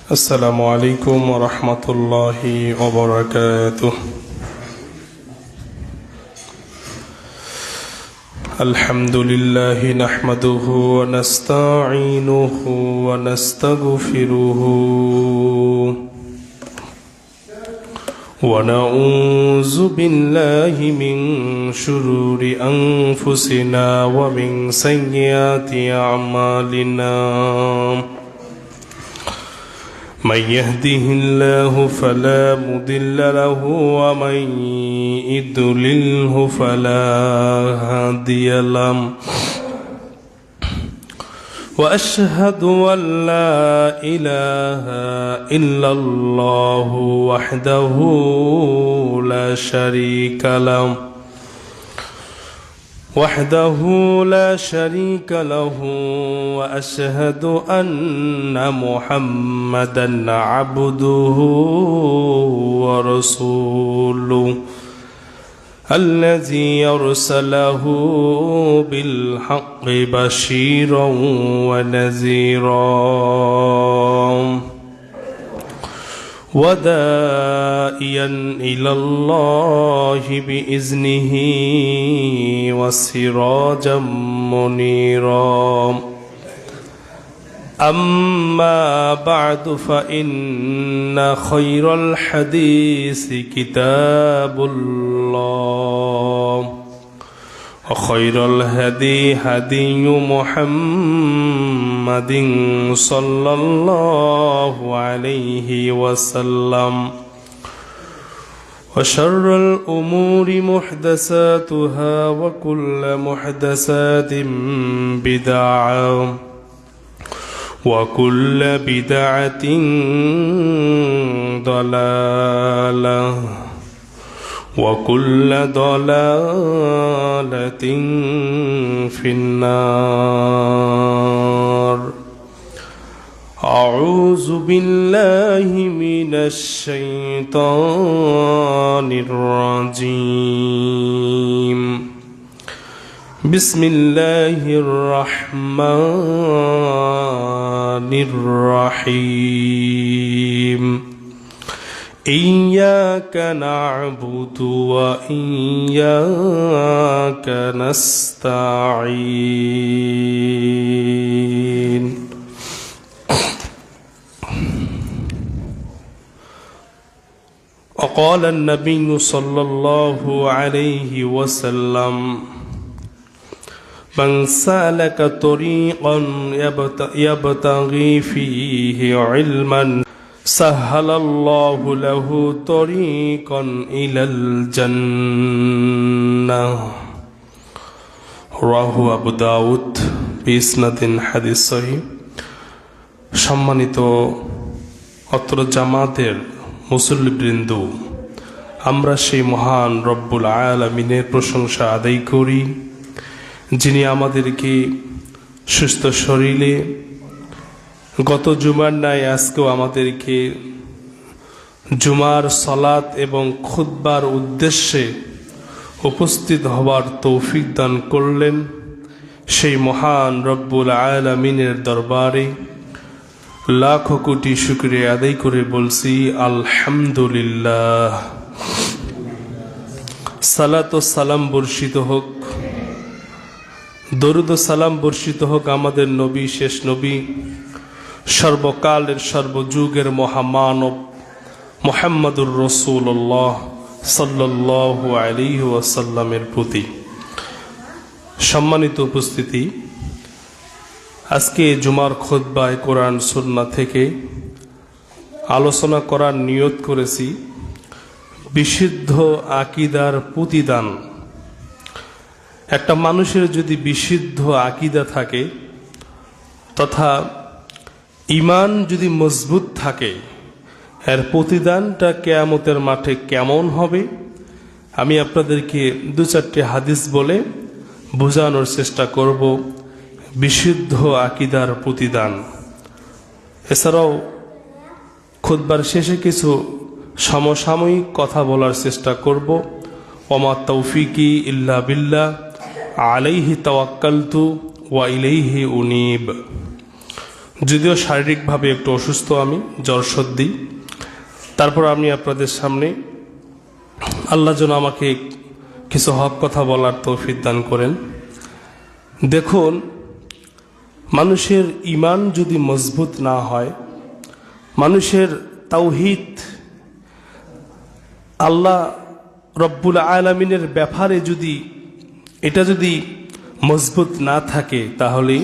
السلام عليكم ورحمة الله وبركاته. الحمد لله نحمده ونستعينه ونستغفره ونعوذ بالله من شرور أنفسنا ومن سيئات أعمالنا. من يهده الله فلا مضل له ومن يضلله فلا هادي له، وأشهد أن لا إله إلا الله وحده لا شريك له وأشهد أن محمدا عبده ورسوله الذي أرسله بالحق بشيرا ونذيرا وداعيا إلى الله بإذنه وسراجا منيرا. أما بعد فإن خير الحديث كتاب الله، وخير الهدي هدي محمد صلى الله عليه وسلم، وشر الأمور محدثاتها وكل محدثات بدعة وكل بدعة ضلالة وكل ضلالة في النار. أعوذ بالله من الشيطان الرجيم. بسم الله الرحمن الرحيم. إياك نعبد وإياك نستعين. وقال النبي صلى الله عليه وسلم: من سلك طريقا يبتغي فيه علما سهل الله له طريقا إلى الجنة. رواه আবু দাউদ বিসনাদিন হাদিস সহিহ। সম্মানিত অত্র জামাতের মুসল্লিবৃন্দ, আমরা সেই মহান রব্বুল আলামিনের প্রশংসা আদায় করি, যিনি আমাদেরকে সুস্থ শরীরে গত জুমার ন্যায় আজকেও আমাদেরকে জুমার সালাত এবং খুতবার উদ্দেশ্যে উপস্থিত হওয়ার তৌফিক দান করলেন। সেই মহান রব্বুল আলামিনের দরবারে লাখো কোটি শুকরিয়া আদায় করে বলছি আলহামদুলিল্লাহ। সালাত ও সালাম বর্ষিত হোক, দরুদ ও সালাম বর্ষিত হোক আমাদের নবী, শেষ নবী, সর্বকালের সর্বযুগের মহামানব মুহাম্মদুর রাসূলুল্লাহ সাল্লাল্লাহু আলাইহি ওয়াসাল্লামের প্রতি। সম্মানিত উপস্থিতি, আজকে জুমার খুতবায় কোরআন সুন্নাহ থেকে আলোচনা করার নিয়ত করেছি বিশুদ্ধ আকীদার প্রতিদান। একটা মানুষের যদি বিশুদ্ধ আকীদা থাকে তথা ঈমান যদি মজবুত থাকে, এর প্রতিদানটা কিয়ামতের মাঠে কেমন হবে আমি আপনাদেরকে দু চারটি হাদিস বলে বোঝানোর চেষ্টা করব। বিশুদ্ধ আকীদার প্রতিদান। এছাড়াও খুতবার শেষে কিছু সমসাময়িক কথা বলার চেষ্টা করব। ওমা তৌফিকি ইল্লা বিল্লাহ আলাইহি তাওয়াক্কালতু ওয়া ইলাইহি উনীব। যদিও শারীরিকভাবে একটু অসুস্থ, আমি জ্বর সর্দি, তারপর আমি আপনাদের সামনে আল্লাহ যেন আমাকে কিছু হক কথা বলার তৌফিক দান করেন। দেখুন, মানুষের ঈমান যদি মজবুত না হয়, মানুষের তাওহীদ আল্লাহ রব্বুল আলামিনের ব্যাপারে এটা যদি মজবুত না থাকে, তাহলে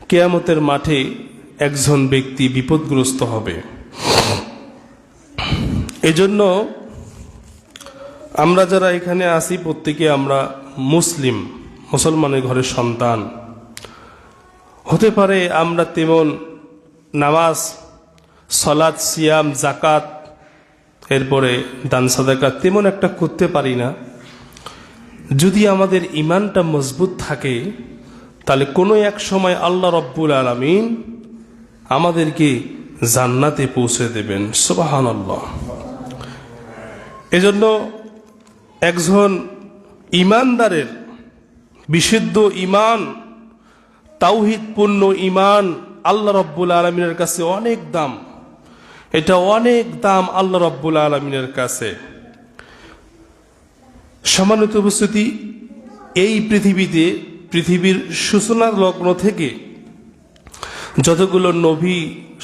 কিয়ামতের মাঠে একজন ব্যক্তি বিপদগ্রস্ত হবে। এজন্য আমরা যারা এখানে আছি প্রত্যেকে আমরা মুসলমানের ঘরের সন্তান। হতে পারে আমরা তেমন নামাজ, সালাত, সিয়াম, যাকাত, এরপরে দান সাদাকা তেমন একটা করতে পারি না। যদি আমাদের ঈমানটা মজবুত থাকে, তাহলে কোনো এক সময় আল্লাহ রব্বুল আলামিন আমাদেরকে জান্নাতে পৌঁছে দেবেন। সুবহানাল্লাহ। এজন্য একজন ঈমানদারের বিশুদ্ধ ঈমান, তাওহীদপূর্ণ ঈমান আল্লাহ রব্বুল আলামিনের কাছে অনেক দাম। এটা অনেক দাম আল্লাহ রব্বুল আলামিনের কাছে। সম্মানিত উপস্থিতি, এই পৃথিবীর সূচনার লগ্ন থেকে যতগুলো নবী,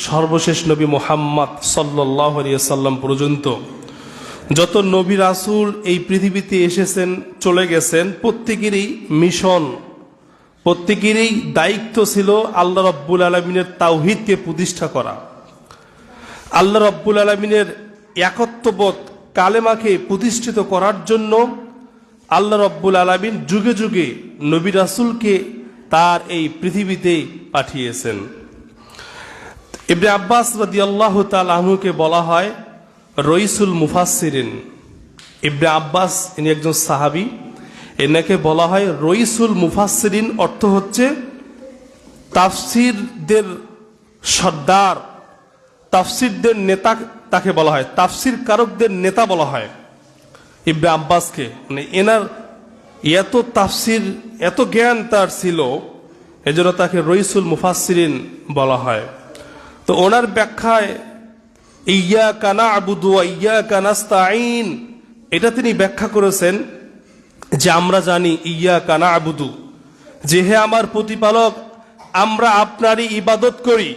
সর্বশেষ নবী মুহাম্মদ সাল্লাল্লাহু আলাইহি ওয়াসাল্লাম পর্যন্ত যত নবী রাসূল এই পৃথিবীতে এসেছেন, চলে গেছেন, প্রত্যেকেরই মিশন, প্রত্যেকেরই দায়িত্ব ছিল আল্লাহ রব্বুল আলামিনের তাওহীদকে প্রতিষ্ঠা করা, আল্লাহ রব্বুল আলামিনের একত্ববোধ কালেমাকে প্রতিষ্ঠিত করার জন্য আল্লাহ রব্বুল আলামিন যুগে যুগে নবী রাসূলকে তার এই পৃথিবীতে পাঠিয়েছেন। ইবনে আব্বাস রাদিয়াল্লাহু তাআলা আনহুকে বলা হয় রইসুল মুফাসসিরিন। ইবনে আব্বাস ইনি একজন সাহাবী, এনাকে বলা হয় রইসুল মুফাসসিরিন। অর্থ হচ্ছে তাফসিরদের সর্দার, তাফসিরদের নেতা তাকে বলা হয়, তাফসির কারকদের নেতা বলা হয় ইবনে আব্বাসকে। মানে এনার এত তাফসির, এত জ্ঞান তার ছিল, এজন্য তাকে রইসুল মুফাসসিরিন বলা হয়। তো ওনার ব্যাখ্যায় ইয়্যাকা না'বুদু ওয়া ইয়্যাকা নাস্তাঈন, এটা তিনি ব্যাখ্যা করেছেন যে আমরা জানি ইয়্যাকা না'বুদু, যে হে আমার প্রতিপালক, আমরা আপনারই ইবাদত করি,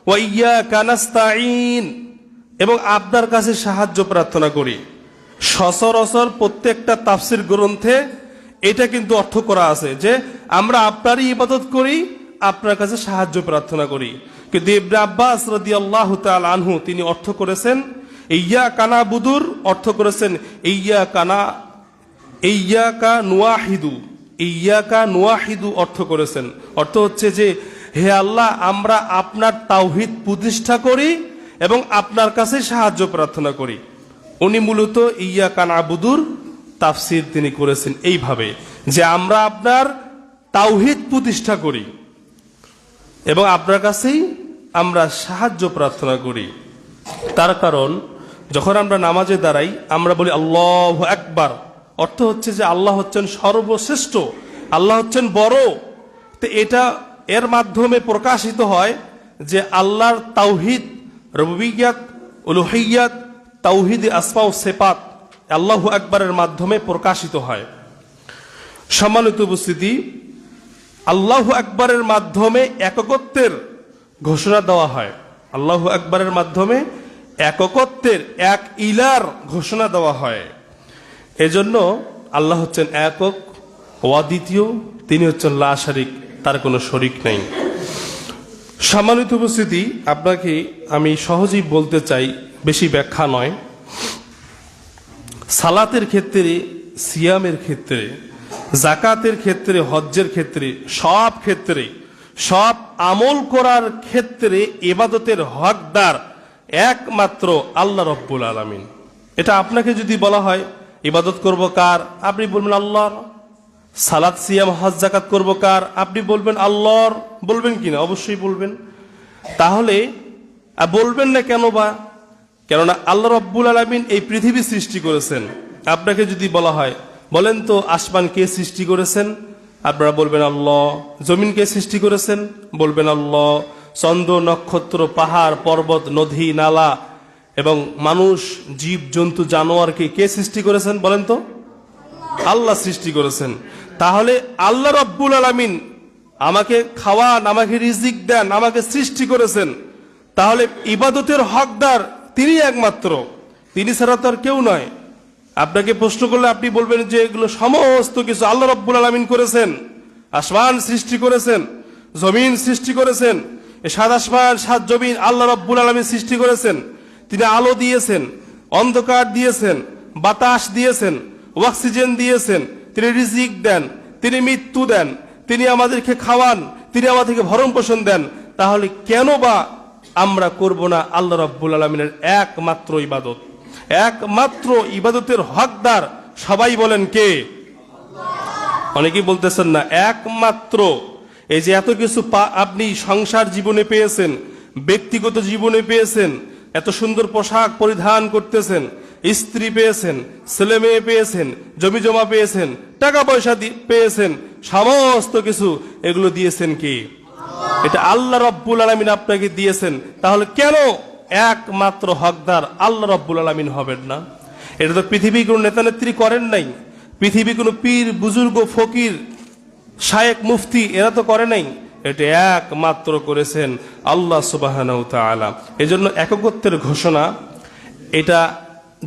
ওয়া ইয়্যাকা নাস্তাঈন, এবং আপনার কাছে সাহায্য প্রার্থনা করি। সচরাচর প্রত্যেকটা তাফসির গ্রন্থে এটা কিন্তু অর্থ করা আছে যে আমরা আপনারই ইবাদত করি, আপনার কাছে সাহায্য প্রার্থনা করি। কিন্তু ইবনে আব্বাস রাদিয়াল্লাহু তাআলা আনহু তিনি অর্থ করেছেন ইয়্যাকা না'বুদুর অর্থ করেছেন ইয়্যাকা নুওয়াহিদু, ইয়্যাকা নুওয়াহিদু অর্থ করেছেন। অর্থ হচ্ছে যে হে আল্লাহ, আমরা আপনার তাওহীদ প্রতিষ্ঠা করি এবং আপনার কাছে সাহায্য প্রার্থনা করি। উনি মূলত ইয়্যাকা না'বুদুর তাফসির তিনি করেছেন এইভাবে যে আমরা আপনার তাওহীদ প্রতিষ্ঠা করি এবং আপনার কাছেই আমরা সাহায্য প্রার্থনা করি। তার কারণ যখন আমরা নামাজে দাঁড়াই আমরা বলি আল্লাহু আকবার, অর্থ হচ্ছে যে আল্লাহ হচ্ছেন সর্বশ্রেষ্ঠ, আল্লাহ হচ্ছেন বড়। তো এটা এর মাধ্যমে প্রকাশিত হয় যে আল্লাহর তাওহীদ, রুবুবিয়্যাত, উলুহিয়্যাত, তাওহীদ আসমা ও সিফাত আল্লাহু আকবারের মাধ্যমে প্রকাশিত হয়। সম্মানিত উপস্থিতি, আল্লাহু আকবারের মাধ্যমে একত্বের ঘোষণা দেওয়া হয়, আল্লাহু আকবারের মাধ্যমে একত্বের, এক ইলার ঘোষণা দেওয়া হয়। এজন্য আল্লাহ হচ্ছেন একক, অদ্বিতীয়, তিনি হচ্ছেন লা শারিক, তার কোনো শরিক নেই। সম্মানিত উপস্থিতি, আপনাকে আমি সহজেই বলতে চাই, বেশি ব্যাখ্যা নয়, সালাতের ক্ষেত্রে, সিয়ামের ক্ষেত্রে, যাকাতের ক্ষেত্রে, হজ্জের ক্ষেত্রে, সব ক্ষেত্রে, সব আমল করার ক্ষেত্রে ইবাদতের হকদার একমাত্র আল্লাহ রব্বুল আলামিন। এটা আপনাকে যদি বলা হয় ইবাদত করব কার, আপনি বলবেন আল্লাহর। সালাত, সিয়াম, হজ, যাকাত করব কার, আপনি বলবেন আল্লাহর। বলবেন কিনা? অবশ্যই বলবেন। তাহলে বলবেন না কেন বা? কেননা আল্লাহ রব্বুল আলামিন এই পৃথিবী সৃষ্টি করেছেন। আপনাকে যদি বলা হয় বলেন তো আসমান কে সৃষ্টি করেছেন, আপনারা বলবেন আল্লাহ। জমিন কে সৃষ্টি করেছেন, বলবেন আল্লাহ। চন্দ্র নক্ষত্র পাহাড় পর্বত নদী নালা এবং মানুষ জীব জন্তু জানোয়ারকে কে সৃষ্টি করেছেন বলেন তো? আল্লাহ সৃষ্টি করেছেন। তাহলে আল্লাহ রাব্বুল আলামিন আমাকে খাওয়ান, আমাকে রিজিক দেন, আমাকে সৃষ্টি করেছেন। তাহলে ইবাদতের হকদার তিনি একমাত্র, তিনি ছাড়া তো আর কেউ নয়। আপনাকে প্রশ্ন করলে আপনি বলবেন যে এগুলো সমস্ত কিছু আল্লাহ রাব্বুল আলামিন করেছেন। আসমান সৃষ্টি করেছেন, জমিন সৃষ্টি করেছেন, এই সাত আসমান সাত জমিন আল্লাহ রাব্বুল আলামিন সৃষ্টি করেছেন। তিনি আলো দিয়েছেন, অন্ধকার দিয়েছেন, বাতাস দিয়েছেন, অক্সিজেন দিয়েছেন, তিনি রিজিক দেন, তিনি মৃত্যু দেন, তিনি আমাদেরকে খাওয়ান, তিনি আমাদেরকে ভরণ পোষণ দেন। তাহলে কেন বা আমরা করব না আল্লাহ রাব্বুল আলামিনের একমাত্র ইবাদত? একমাত্র ইবাদতের হকদার সবাই বলেন কে? অনেকেই বলতেছেন না একমাত্র। এই যে এত কিছু আপনি সংসার জীবনে পেয়েছেন, ব্যক্তিগত জীবনে পেয়েছেন, এত সুন্দর পোশাক পরিধান করতেছেন, স্ত্রী পেয়েছেন, ছেলে মেয়ে পেয়েছেন, জমি জমা পেয়েছেন, টাকা পয়সা পেয়েছেন, সমস্ত কিছু এগুলো দিয়েছেন কি? এটা আল্লাহ রাব্বুল আলামিন আপনাকে দিয়েছেন। তাহলে কেন একমাত্র হকদার আল্লাহ রাব্বুল আলামিন হবেন না? এটা তো পৃথিবী কোনো নেতা নেত্রী করেন নাই, পৃথিবী কোনো পীর বুজুর্গ ফকির শায়েখ মুফতি এরা তো করে নাই। এটা একমাত্র করেছেন আল্লাহ সুবহানাহু ওয়া তাআলা। এজন্য একত্বের ঘোষণা, এটা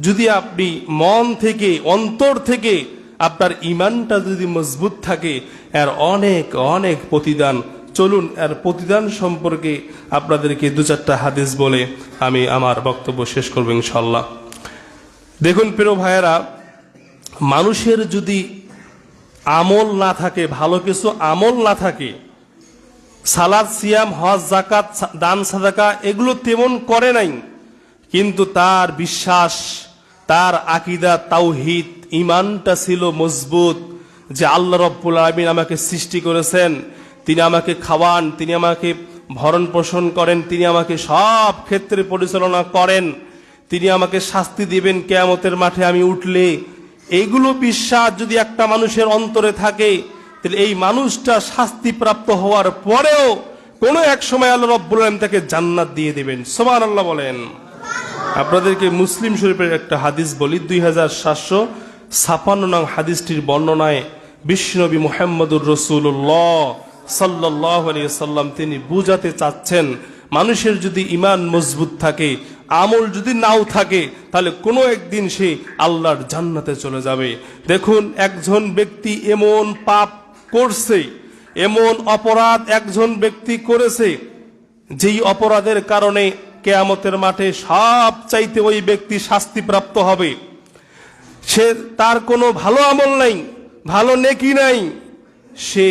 যদি আপনি মন থেকে অন্তর থেকে আপনার ইমানটা যদি মজবুত থাকে, এর অনেক অনেক প্রতিদান। চলুন এর প্রতিদান সম্পর্কে আপনাদেরকে দু চারটা হাদিস বলে আমি আমার বক্তব্য শেষ করব ইনশাআল্লাহ। দেখুন প্রিয় ভাইয়েরা, মানুষের যদি আমল না থাকে, ভালো কিছু আমল না থাকে, সালাত সিয়াম হজ যাকাত দান সাদাকা এগুলো তেমন করে নাই, কিন্তু তার বিশ্বাস, তার আকীদা তাওহীদ ঈমানটা ছিল মজবুত যে আল্লাহ রাব্বুল আলামিন আমাকে সৃষ্টি করেছেন, তিনি আমাকে খাওয়ান, তিনি আমাকে ভরণ পোষণ করেন, তিনি আমাকে সব ক্ষেত্রে পরিচালনা করেন, তিনি আমাকে শাস্তি দিবেন কিয়ামতের মাঠে আমি উঠলে। এইগুলো বিশ্বাস যদি একটা মানুষের অন্তরে থাকে, তাহলে এই মানুষটা শাস্তিপ্রাপ্ত হওয়ার পরেও কোনো এক সময় আল্লাহ রাব্বুল আলামিন তাকে জান্নাত দিয়ে দিবেন। সুবহানাল্লাহ বলেন। আপনাদেরকে মুসলিম শরীফের একটা হাদিস বলি, 2756 নং হাদিসটির বর্ণনায় বিশ্বনবী মুহাম্মদুর রাসূলুল্লাহ সাল্লাল্লাহু আলাইহি সাল্লাম তিনি বুঝাতে চাচ্ছেন, মানুষের যদি ঈমান মজবুত থাকে, আমল যদি নাও থাকে, তাহলে কোনো একদিন সে আল্লাহর জান্নাতে চলে যাবে। দেখুন, একজন ব্যক্তি এমন পাপ করছে, এমন অপরাধ একজন ব্যক্তি করেছে, যেই অপরাধের কারণে কিয়ামতের মাঠে সব চাইতে ওই ব্যক্তি শাস্তিপ্রাপ্ত হবে। সে তার কোনো ভালো আমল নাই, ভালো নেকি নাই, সে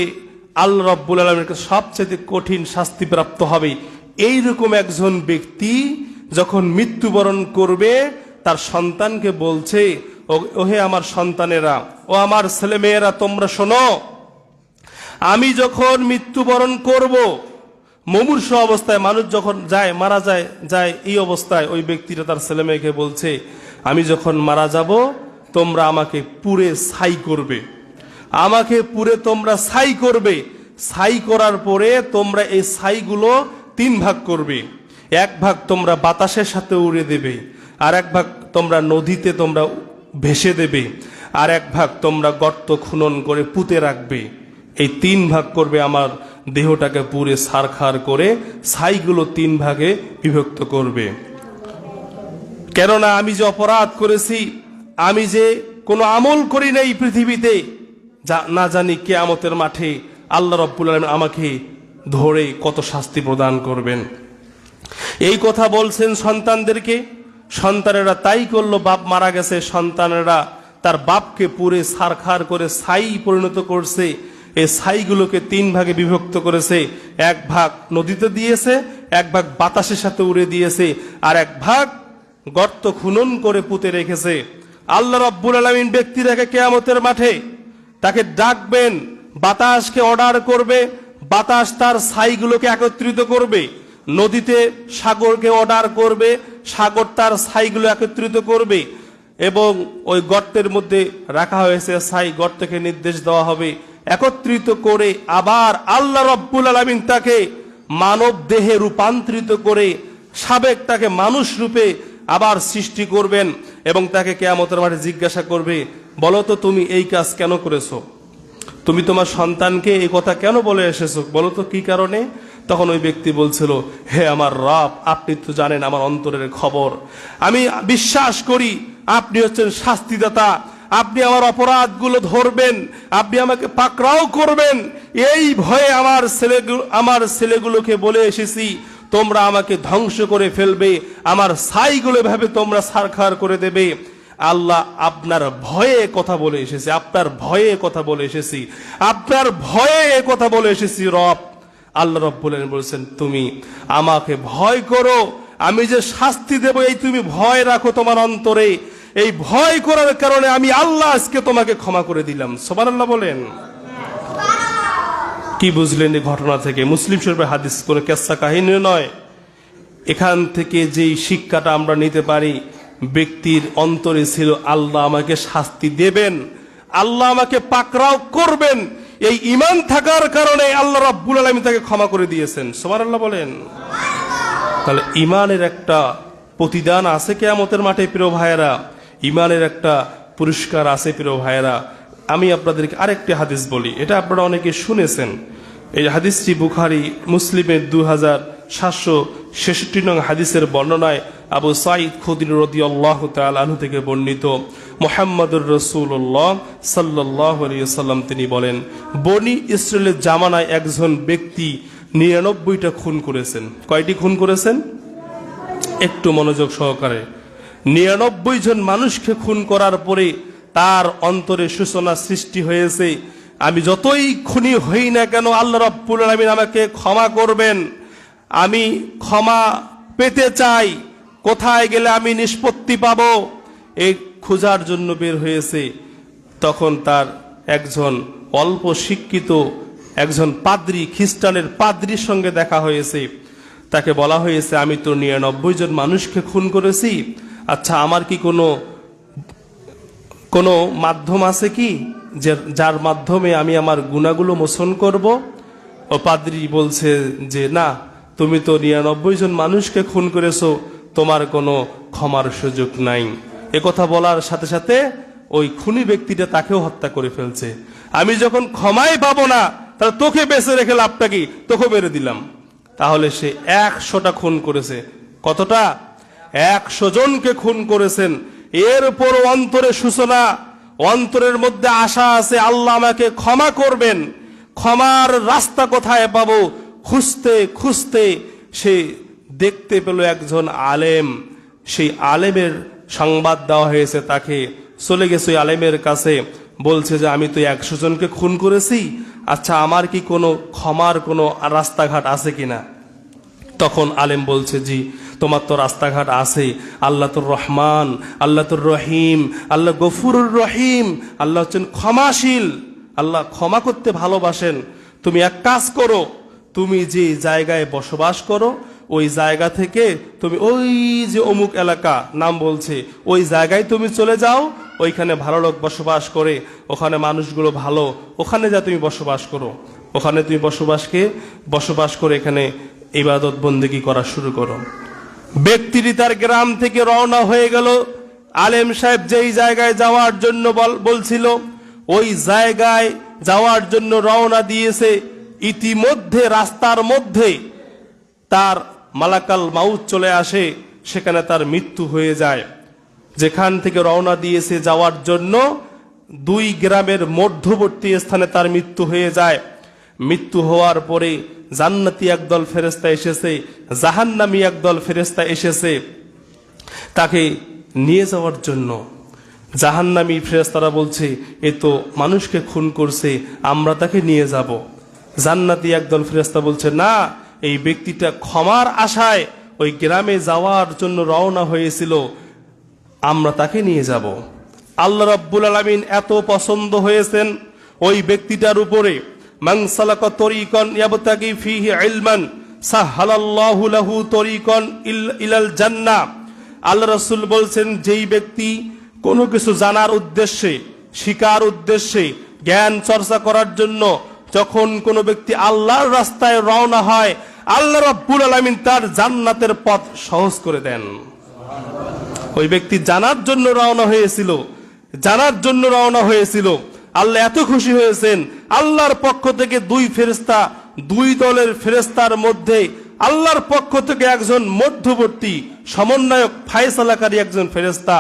আল্লাহ রাব্বুল আলামিনের কাছে সবচেয়ে কঠিন শাস্তিপ্রাপ্ত হবে। এইরকম একজন ব্যক্তি যখন মৃত্যুবরণ করবে, তার সন্তানকে বলছে, ওহে আমার সন্তানেরা, ও আমার ছেলে মেয়েরা, তোমরা শোনো, আমি যখন মৃত্যুবরণ করব, মুমূর্ষ অবস্থায় মানুষ যখন যায়, মারা যায় এই অবস্থায় ওই ব্যক্তিটা তার ছেলে মেয়েকে বলছে, আমি যখন মারা যাব তোমরা আমাকে পুড়ে ছাই করবে, আমাকে পুড়ে তোমরা ছাই করবে। ছাই করার পরে তোমরা এই ছাইগুলো 3 ভাগ করবে। 1 ভাগ তোমরা বাতাসের সাথে উড়ে দেবে, আর 1 ভাগ তোমরা নদীতে তোমরা ভেসে দেবে, আর 1 ভাগ তোমরা গর্ত খনন করে পুঁতে রাখবে। এই 3 ভাগ করবে, আমার দেহটাকে পুড়ে ছারখার করে ছাইগুলো 3 ভাগে বিভক্ত করবে। কেননা আমি যে অপরাধ করেছি, আমি যে কোনো আমল করি নাই পৃথিবীতে, না জানি কিয়ামতের মাঠে আল্লাহ রাব্বুল আলামিন আমাকে ধরে কত শাস্তি প্রদান করবেন। এই কথা বলছেন সন্তানদেরকে। সন্তানেরা তাই করলো, বাপ মারা গেছে, সন্তানেরা তার বাপকে পুড়ে ছারখার করে ছাই পরিণত করছে। এই ছাইগুলোকে 3 ভাগে বিভক্ত করেছে। 1 ভাগ নদীতে দিয়েছে, 1 ভাগ বাতাসের সাথে উড়ে দিয়েছে, আর 1 ভাগ গর্ত খনন করে পুঁতে রেখেছে। আল্লাহ রাব্বুল আলামিন ব্যক্তিটাকে কিয়ামতের মাঠে তাকে ডাকবেন, বাতাসকে অর্ডার করবে, বাতাস তার ছাইগুলোকে একত্রিত করবে। নদীতে সাগরকে অর্ডার করবে, সাগর তার ছাইগুলো একত্রিত করবে, এবং ওই গর্তের মধ্যে রাখা হয়েছে ছাই, গর্তকে নির্দেশ দেওয়া হবে একত্রিত করে। আবার আল্লাহ রাব্বুল আলামিন তাকে মানব দেহে রূপান্তরিত করে সাবেকটাকে মানুষ রূপে আবার সৃষ্টি করবেন এবং তাকে কিয়ামতের মাঠে জিজ্ঞাসা করবে, বলো তো তুমি এই কাজ কেন করেছো? তুমি তোমার সন্তানকে এই কথা কেন বলে এসেছো? বলো তো কি কারণে? তখন ওই ব্যক্তি বলছিল, হে আমার রব, আপনি তো জানেন আমার অন্তরের খবর। আমি বিশ্বাস করি আপনি হচ্ছেন শাস্তিদাতা, আপনি আমার অপরাধগুলো ধরবেন, আপনি আমাকে পাকড়াও করবেন। এই ভয়ে আমার ছেলেগুলোকে বলে এসেছি তোমরা আমাকে ধ্বংস করে ফেলবে, আমার ছাইগুলো ভাবে তোমরা ছারখার করে দেবে। আল্লাহ আপনার ভয়ে কথা বলে এসেছি, আপনার ভয়ে কথা বলে এসেছি, আপনার ভয়ে কথা বলে এসেছি রব। আল্লাহ রব্বুল আলামিন বলেছেন, তুমি আমাকে ভয় করো, আমি যে শাস্তি দেব এই তুমি ভয় রাখো তোমার অন্তরে। এই ভয় করার কারণে আমি আল্লাহ আজকে তোমাকে ক্ষমা করে দিলাম। সুবহানাল্লাহ বলেন। কি বুঝলেন এই ঘটনা থেকে? মুসলিম শরীফের হাদিস, কোনো কেচ্ছা কাহিনী নয়। এখান থেকে যেই শিক্ষাটা আমরা নিতে পারি, ব্যক্তির অন্তরে ছিল আল্লাহ আমাকে শাস্তি দেবেন, আল্লাহ আমাকে পাকড়াও করবেন। এই ঈমান থাকার কারণে আল্লাহ রাব্বুল আলামিন তাকে ক্ষমা করে দিয়েছেন। সুবহানাল্লাহ বলেন। তাহলে ঈমানের একটা প্রতিদান আছে কিয়ামতের মাঠে প্রিয় ভাইয়েরা, ঈমানের একটা পুরস্কার আছে প্রিয় ভাইয়েরা। আমি আপনাদেরকে আরেকটি হাদিস বলি, এটা আপনারা অনেকে শুনেছেন। এই হাদিসটি বুখারী মুসলিমের 2766 নং হাদিসের বর্ণনায় আবু সাঈদ খুদরি রাদিয়াল্লাহু তাআলা আনহু থেকে বর্ণিত। মুহাম্মদুর রাসূলুল্লাহ সাল্লাল্লাহু আলাইহি ওয়াসাল্লাম তিনি বলেন, বনি ইসরায়েলের জামানায় একজন ব্যক্তি 99টা খুন করেছেন। কয়টি খুন করেছেন? একটু মনোযোগ সহকারে। 99 জন মানুষকে খুন করার পরে তার অন্তরে সূচনা সৃষ্টি হয়েছে, আমি যতই খুনি হই না কেন আল্লাহ রাব্বুল আলামিন আমাকে ক্ষমা করবেন, আমি ক্ষমা পেতে চাই, কোথায় গেলে আমি নিষ্পত্তি পাবো, এই খোঁজার জন্য বের হয়েছে। তখন তার একজন অল্প শিক্ষিত একজন পাদ্রী, খ্রিস্টানের পাদ্রীর সঙ্গে দেখা হয়েছে। তাকে বলা হয়েছে, আমি তো 99 জন মানুষকে খুন করেছি, আচ্ছা আমার কি কোনো মাধ্যম আছে কি যার মাধ্যমে আমি আমার গুনাহগুলো মোচন করব? ও পাদ্রী বলছে যে না, তুমি তো 99 জন মানুষকে খুন করেছো, তোমার কোনো ক্ষমার সুযোগ নাই। একথা বলার সাথে সাথে ওই খুনি ব্যক্তিটা তাকেও হত্যা করে ফেলছে। আমি যখন ক্ষমাই পাবো না, তাহলে তোকে বেঁচে রেখে লাভটা কি? তোকে মেরে দিলাম। তাহলে সে 100টা খুন করেছে। কতটা? 100 জনকে খুন করেছেন। এরপর অন্তরে সূচনা, অন্তরের মধ্যে আশা আছে আল্লাহ আমাকে ক্ষমা করবেন। ক্ষমার রাস্তা কোথায় পাবো? খুঁজতে খুঁজতে সে দেখতে পেল একজন আলেম। সেই আলেমের সংবাদ দেওয়া হয়েছে তাকে, চলে গেছে ওই আলেমের কাছে, বলছে যে আমি তো 100 জনকে খুন করেছি, আচ্ছা আমার কি কোনো ক্ষমার কোনো রাস্তাঘাট আছে কিনা? তখন আলেম বলছে, জি তোমার তো রাস্তাঘাট আছে, আল্লাহ তোর রহমান, আল্লাহ তোর রহিম, আল্লাহ গফুরুর রহিম, আল্লাহ হচ্ছেন ক্ষমাশীল, আল্লাহ ক্ষমা করতে ভালোবাসেন। তুমি এক কাজ করো, তুমি যে জায়গায় বসবাস করো ওই জায়গা থেকে তুমি ওই যে অমুক এলাকা নাম বলছে ওই জায়গায় তুমি চলে যাও, ওইখানে ভালো লোক বসবাস করে, ওখানে মানুষগুলো ভালো, ওখানে যা তুমি বসবাস করো, ওখানে তুমি বসবাস করে এখানে ইবাদত বন্দেগী করা শুরু করো। ব্যক্তিটি তার গ্রাম থেকে রওনা হয়ে গেল। আলেম সাহেব যেই জায়গায় যাওয়ার জন্য বলছিল ওই জায়গায় যাওয়ার জন্য রওনা দিয়েছে। ইতিমধ্যে রাস্তার মধ্যে তার মালাকাল মাউত চলে আসে, সেখানে তার মৃত্যু হয়ে যায়। যেখান থেকে রওনা দিয়েছে যাওয়ার জন্য 2 গ্রামের মধ্যবর্তী স্থানে তার মৃত্যু হয়ে যায়। মৃত্যু হওয়ার পরে জান্নাতি একদল ফেরেশতা এসেছে, জাহান্নামী একদল ফেরেশতা এসেছে তাকে নিয়ে যাওয়ার জন্য। জাহান্নামী ফেরেশতারা বলছে এ তো মানুষকে খুন করছে, আমরা তাকে নিয়ে যাব। জান্নাতি একদল ফেরেশতা বলছে না, এই ব্যক্তিটা ক্ষমার আশায় ওই গ্রামে যাওয়ার জন্য রওনা হয়েছিল, আমরা তাকে নিয়ে যাব। আল্লাহ রাব্বুল আলামিন এত পছন্দ হয়েছেন ওই ব্যক্তিটার উপরে, মান সালাকা তরিকান ইয়াবতাগি ফিহি ইলমান সাহালাল্লাহু লাহু তরিকান ইলাল জান্নাহ। আল্লাহ রাসূল বলছেন, যেই ব্যক্তি কোনো কিছু জানার উদ্দেশ্যে, শিকার উদ্দেশ্যে, জ্ঞান চর্চা করার জন্য যখন কোনো ব্যক্তি আল্লাহর রাস্তায় রওনা হয়, আল্লাহ রাব্বুল আলামিন তার জান্নাতের পথ সহজ করে দেন। ওই ব্যক্তি জানার জন্য রওনা হয়েছিল, আল্লাহ এত খুশি হয়েছেন, আল্লাহর পক্ষ থেকে দুই দলের ফেরেশতার মধ্যে আল্লাহর পক্ষ থেকে একজন মধ্যবর্তী সমন্বয়ক ফায়সালাকারী একজন ফেরেশতা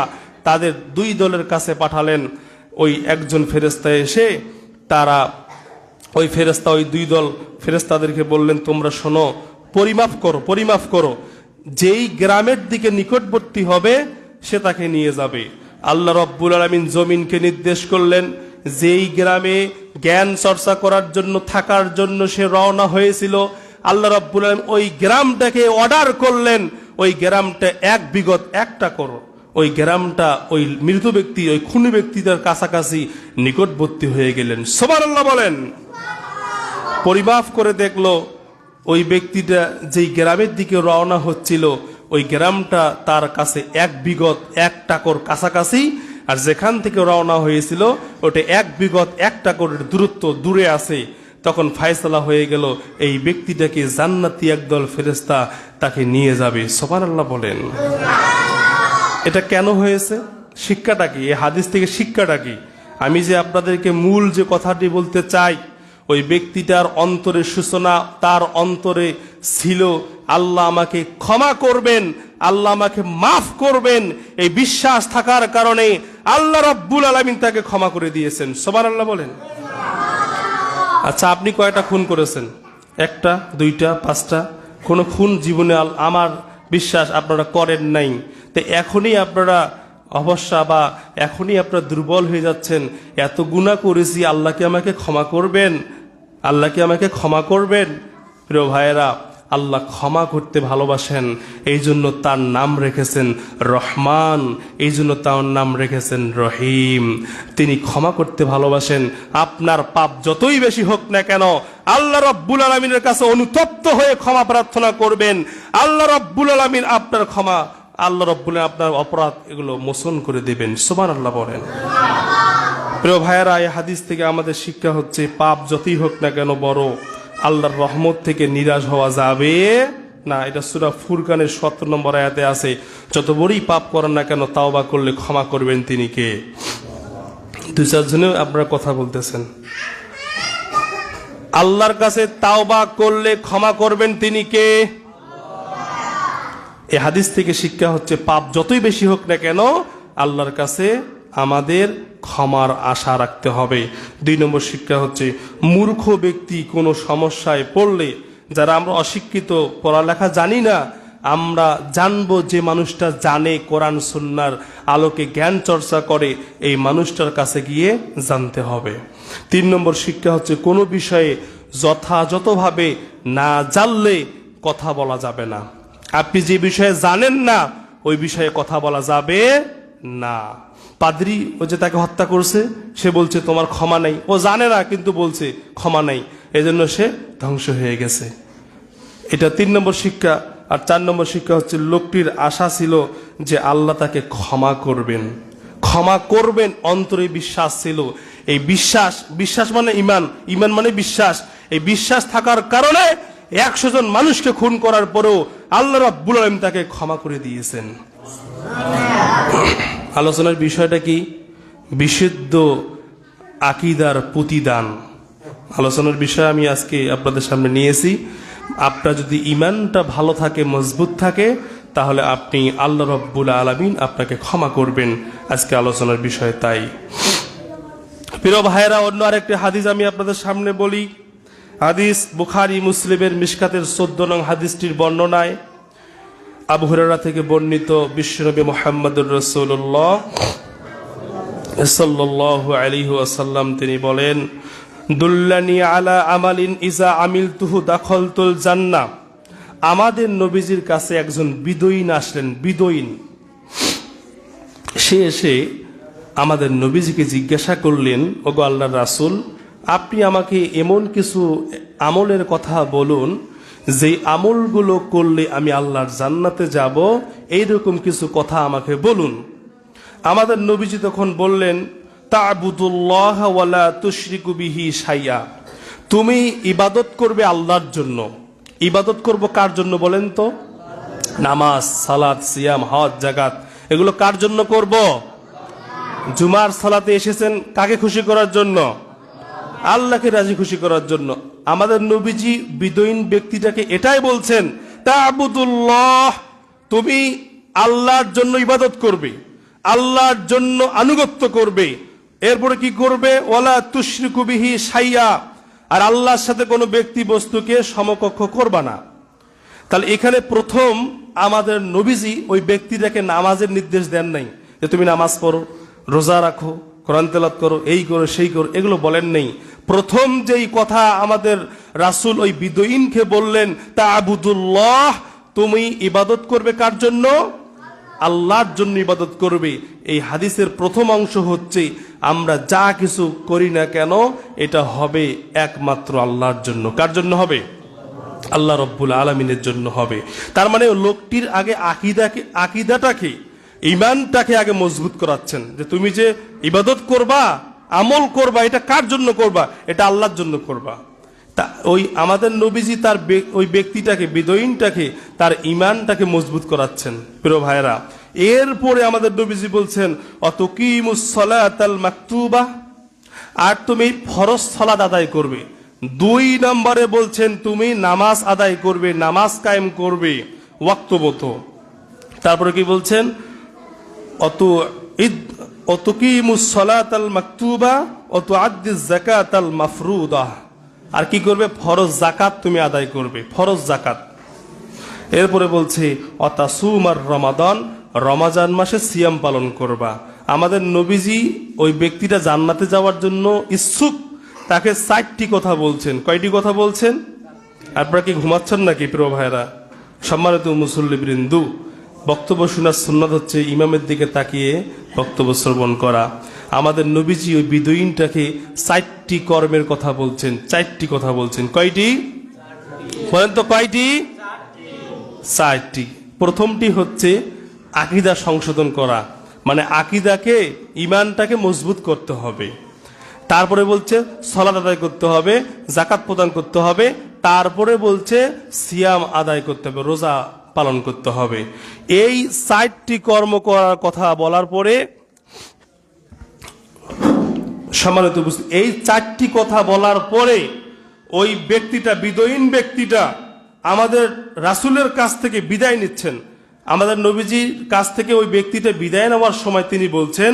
তাদের দুই দলের কাছে পাঠালেন। ওই একজন ফেরেশতা এসে ওই দুই দল ফেরেশতাদেরকে বললেন, তোমরা শোনো, পরিমাপ করো, যেই গ্রামের দিকে নিকটবর্তী হবে সে তাকে নিয়ে যাবে। আল্লাহ রাব্বুল আলামিন জমিনকে নির্দেশ করলেন, যেই গ্রামে জ্ঞান চর্চা করার জন্য থাকার জন্য সে রওনা হয়েছিল, আল্লাহ রাব্বুল আলামিন ওই গ্রামটাকে অর্ডার করলেন, ওই গ্রামটা এক বিগত একটা করো। ওই গ্রামটা ওই মৃত ব্যক্তি, ওই খুনি ব্যক্তিদের কাছাকাছি নিকটবর্তী হয়ে গেলেন। সুবহানাল্লাহ বলেন। পরিমাপ করে দেখলো ওই ব্যক্তিটা যেই গ্রামের দিকে রওনা হচ্ছিল ওই গ্রামটা তার কাছে এক বিগত এক টাকর কাছাকাছি, আর যেখান থেকে রওনা হয়েছিল ওটা এক বিগত এক টাকরের দূরে আছে। তখন ফায়সালা হয়ে গেল, এই ব্যক্তিটাকে জান্নাতি একদল ফেরেশতা তাকে নিয়ে যাবে। সুবহানাল্লাহ বলেন। এটা কেন হয়েছে? শিক্ষাটা কি? এই হাদিস থেকে শিক্ষাটা কি? আমি যে আপনাদেরকে মূল যে কথাটি বলতে চাই, ওই ব্যক্তিটার অন্তরের সূচনা তার অন্তরে ছিল, আল্লাহ আমাকে ক্ষমা করবেন, আল্লাহ আমাকে মাফ করবেন, এই বিশ্বাস থাকার কারণে আল্লাহ রাব্বুল আলামিন তাকে ক্ষমা করে দিয়েছেন। সুবহানাল্লাহ বলেন। আচ্ছা, আপনি কয়টা খুন করেছেন? একটা, দুইটা, পাঁচটা? কোনো খুন জীবনে আমার বিশ্বাস আপনারা করেন নাই। তো এখনই আপনারা অবশ্যা বা এখনই আপনারা দুর্বল হয়ে যাচ্ছেন, এত গুনাহ করেছি, আল্লাহ কি আমাকে ক্ষমা করবেন? আল্লাহ কি আমাকে ক্ষমা করবেন? প্রিয় ভাইয়েরা, আল্লাহ ক্ষমা করতে ভালোবাসেন, এই জন্য তার নাম রেখেছেন রহমান, এই জন্য তার নাম রেখেছেন রহিম। তিনি ক্ষমা করতে ভালোবাসেন। আপনার পাপ যতই বেশি হোক না কেন, আল্লাহ রাব্বুল আলামিনের কাছে অনুতপ্ত হয়ে ক্ষমা প্রার্থনা করবেন। আল্লাহ রাব্বুল আলামিন আপনার আপনার অপরাধ এগুলো মোচন করে দেবেন। সুবহানাল্লাহ বলেন। প্রিয় ভাইয়েরা, এই হাদিস থেকে আমাদের শিক্ষা হচ্ছে, পাপ যতই হোক না কেন বড়, আল্লাহর রহমত থেকে নিরাশ হওয়া যাবে না। এটা সূরা ফুরকানের ৭০ নম্বর আয়াতে আছে, যত বড়ই পাপ করেন না কেন তাওবা করলে ক্ষমা করবেন তিনি কে? দুই চারজনে আপনারা কথা বলতেছেন। আল্লাহর কাছে তাওবা করলে ক্ষমা করবেন তিনি কে? এই হাদিস থেকে শিক্ষা হচ্ছে, পাপ যতই বেশি হোক না কেন আল্লাহর কাছে আমাদের ক্ষমার আশা রাখতে হবে। ২ নম্বর শিক্ষা হচ্ছে, মূর্খ ব্যক্তি কোনো সমস্যায় পড়লে, যারা আমরা অশিক্ষিত, পড়ালেখা জানি না, আমরা জানবো যে মানুষটা জানে, কোরআন সুন্নাহর আলোকে জ্ঞান চর্চা করে, এই মানুষটার কাছে গিয়ে জানতে হবে। ৩ নম্বর শিক্ষা হচ্ছে, কোনো বিষয়ে যথাযথভাবে না জানলে কথা বলা যাবে না। আপনি যে বিষয়ে জানেন না ওই বিষয়ে কথা বলা যাবে না। পাদ্রী ও যে তাকে হত্যা করছে, সে বলছে তোমার ক্ষমা নাই। ও জানে না কিন্তু বলছে ক্ষমা নাই, এজন্য সে ধ্বংস হয়ে গেছে। এটা ৩ নম্বর শিক্ষা। আর ৪ নম্বর শিক্ষা হচ্ছে, লোকটির আশা ছিল যে আল্লাহ তাকে ক্ষমা করবেন, অন্তরে বিশ্বাস ছিল। এই বিশ্বাস মানে ইমান মানে বিশ্বাস। এই বিশ্বাস থাকার কারণে ১০০ জন মানুষকে খুন করার পরেও আল্লাহ রাব্বুল আলামিন তাকে ক্ষমা করে দিয়েছেন। আলোচনার বিষয়টা কি? বিশুদ্ধ আকীদার প্রতিদান। আলোচনার বিষয় আমি আজকে আপনাদের সামনে নিয়েছি। আপনার যদি ঈমানটা ভালো থাকে, মজবুত থাকে, তাহলে আপনি আল্লাহ রাব্বুল আলামিন আপনাকে ক্ষমা করবেন। আজকে আলোচনার বিষয় তাই। প্রিয় ভাইয়েরা, অন্য আরেকটি হাদিস আমি আপনাদের সামনে বলি। হাদিস বুখারী মুসলিমের মিশকাতের ১৪ নং হাদিসটির বর্ণনায় আবু হুরায়রা থেকে বর্ণিত, বিশ্বনবী মুহাম্মদুর রাসূলুল্লাহ সাল্লাল্লাহু আলাইহি ওয়াসাল্লাম তিনি বলেন, দুল্লানি আলা আমালিন ইজা আমিলতুহু দাখালতুল জান্নাহ। আমাদের নবীজির কাছে একজন বিদয়ীন আসলেন। সে এসে আমাদের নবীজিকে জিজ্ঞাসা করলেন, ওগো আল্লাহর রাসূল, আপনি আমাকে এমন কিছু আমলের কথা বলুন যে আমলগুলো করলে আমি আল্লাহর জান্নাতে যাব, এইরকম কিছু কথা আমাকে বলুন। আমাদের নবীজি তখন বললেন, তা'বুদুল্লাহ ওয়া লা তুশরিকু বিহি শাইআ। তুমি ইবাদত করবে আল্লাহর জন্য, ইবাদত করব কার জন্য বলেন তো? নামাজ, সালাত, সিয়াম, হজ, যাকাত, এগুলো কার জন্য করব? জুমার সালাতে এসেছেন কাকে খুশি করার জন্য? আল্লাহকে রাজি খুশি করার জন্য। আমাদের নবীজি বিদয়ীন ব্যক্তিটাকে এটাই বলছেন, তা'বুদুল্লাহ, তুমি আল্লাহর জন্য ইবাদত করবে, আল্লাহর জন্য আনুগত্য করবে। এরপরে কি করবে? ওয়ালা তুশরিকু বিহি শাইয়া, আর আল্লাহর সাথে কোনো ব্যক্তি বস্তুকে সমকক্ষ করবা না। তাহলে এখানে প্রথম আমাদের নবীজি ওই ব্যক্তিটাকে নামাজের নির্দেশ দেন নাই, যে তুমি নামাজ পড়ো, রোজা রাখো, কোরআন তেলাওয়াত করো, এই করো সেই করো, এগুলো বলেন নেই। প্রথম যেই কথা আমাদের রাসূল ওই বিদয়ীনকে বললেন, তা'বুদুল্লাহ, তুমি ইবাদত করবে কার জন্য? আল্লাহর জন্য ইবাদত করবে। এই হাদিসের প্রথম অংশ হচ্ছে আমরা যা কিছু করি না কেন এটা হবে একমাত্র আল্লাহর জন্য। কার জন্য হবে? আল্লাহ রব্বুল আলামিনের জন্য হবে। তার মানে লোকটির আগে আকীদাটাকে, ঈমানটাকে আগে মজবুত করাচ্ছেন, যে তুমি যে ইবাদত করবা, আমল করবা, এটা কার জন্য করবা? এটা আল্লাহর জন্য করবা। তা ওই আমাদের নবীজি তার ওই ব্যক্তিটাকে, বিদয়ীনটাকে, তার ঈমানটাকে মজবুত করাচ্ছেন প্রিয় ভাইরা। এরপরে আমাদের নবীজি বলছেন, অতুকিমুস সালাতাল মাকতুবা, আর তুমি ফরজ সালাত আদায় করবে। 2 নম্বরে বলছেন তুমি নামাজ আদায় করবে, নামাজ কায়েম করবে ওয়াক্তমতো। তারপরে কি বলছেন? অতুকিমুস সালাতাল মাকতুবা ওয়াতুআদ্দিজ যাকাতাল মাফরুদা, আর কি করবে? ফরজ যাকাত তুমি আদায় করবে, ফরজ যাকাত। এরপরে বলছে অতাসুমার রমাদান, রমাজান মাসে সিয়াম পালন করবা। আমাদের নবীজি ওই ব্যক্তিটা জান্নাতে যাওয়ার জন্য ইচ্ছুক, তাকে 4টি কথা বলছেন। কয়টি কথা বলছেন? আপনারা কি ঘুমাচ্ছেন নাকি প্রিয় ভাইরা? সম্মানিত মুসল্লিবৃন্দু, বক্তব্য শোনার সুন্নাত হচ্ছে ইমামের দিকে তাকিয়ে বক্তব্য শ্রবণ করা। আমাদের নবীজি ওই বিদয়ীনটাকে 4টি কর্মের কথা বলছেন, 4টি কথা বলছেন। কয়টি বলেন তো? কয়টি? 4টি। প্রথমটি হচ্ছে আকীদা সংশোধন করা, মানে আকীদাকে, ঈমানটাকে মজবুত করতে হবে। তারপরে বলছে সালাত আদায় করতে হবে, যাকাত প্রদান করতে হবে। তারপরে বলছে সিয়াম আদায় করতে হবে, রোজা পালন করতে হবে। এই 4টি কর্ম করার কথা বলার পরে সম্মানিত উপস্থিতি, এই 4টি কথা বলার পরে ওই ব্যক্তিটা, বিদয়ীন ব্যক্তিটা আমাদের রাসূলের কাছ থেকে বিদায় নিচ্ছেন। আমাদের নবীজির কাছ থেকে ওই ব্যক্তিটা বিদায় নেওয়ার সময় তিনি বলছেন,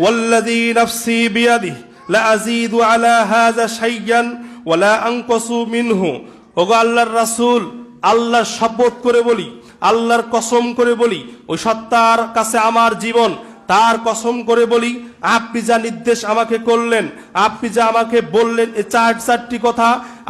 ওয়াল্লাযী নাফসি বিয়াদিহি লা আযীদু আলা হাযা শাইয়ান ওয়া লা আনকাসু মিনহু। ওগো আল্লাহর রাসূল, আল্লাহর শপথ করে বলি, আল্লাহর কসম করে বলি, ওই সত্তার কাছে আমার জীবন, তার কসম করে বলি, আপনি যা নির্দেশ আমাকে করলেন, আপনি যা আমাকে বললেন, এই 4টি কথা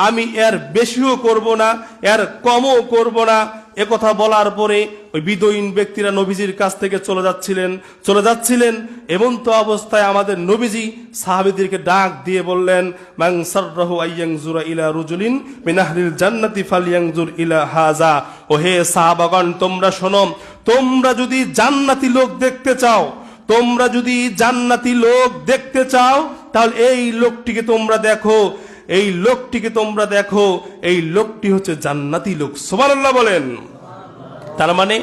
আমি এর বেশিও করব না, এর কমও করব না। একথা বলার পরে ওই বিদয়ীন ব্যক্তিরা নবীজির কাছ থেকে চলে যাচ্ছিলেন। এমন তো অবস্থায় আমাদের নবীজি সাহাবীদেরকে ডাক দিয়ে বললেন, মান সাররাহু আইয়ানজুরা ইলা রুজুলিন মিন আহলিল জান্নাতি ফালইয়ানজুর ইলা হাযা। ও হে সাহাবাগণ, তোমরা শোনো, তোমরা যদি জান্নাতি লোক দেখতে চাও, তোমরা যদি জান্নাতি লোক দেখতে চাও, তাহলে এই লোকটিকে তোমরা দেখো, এই লোকটিকে তোমরা দেখো, এই লোকটি হচ্ছে জান্নাতি লোক। সুবহানাল্লাহ বলেন। তার মানে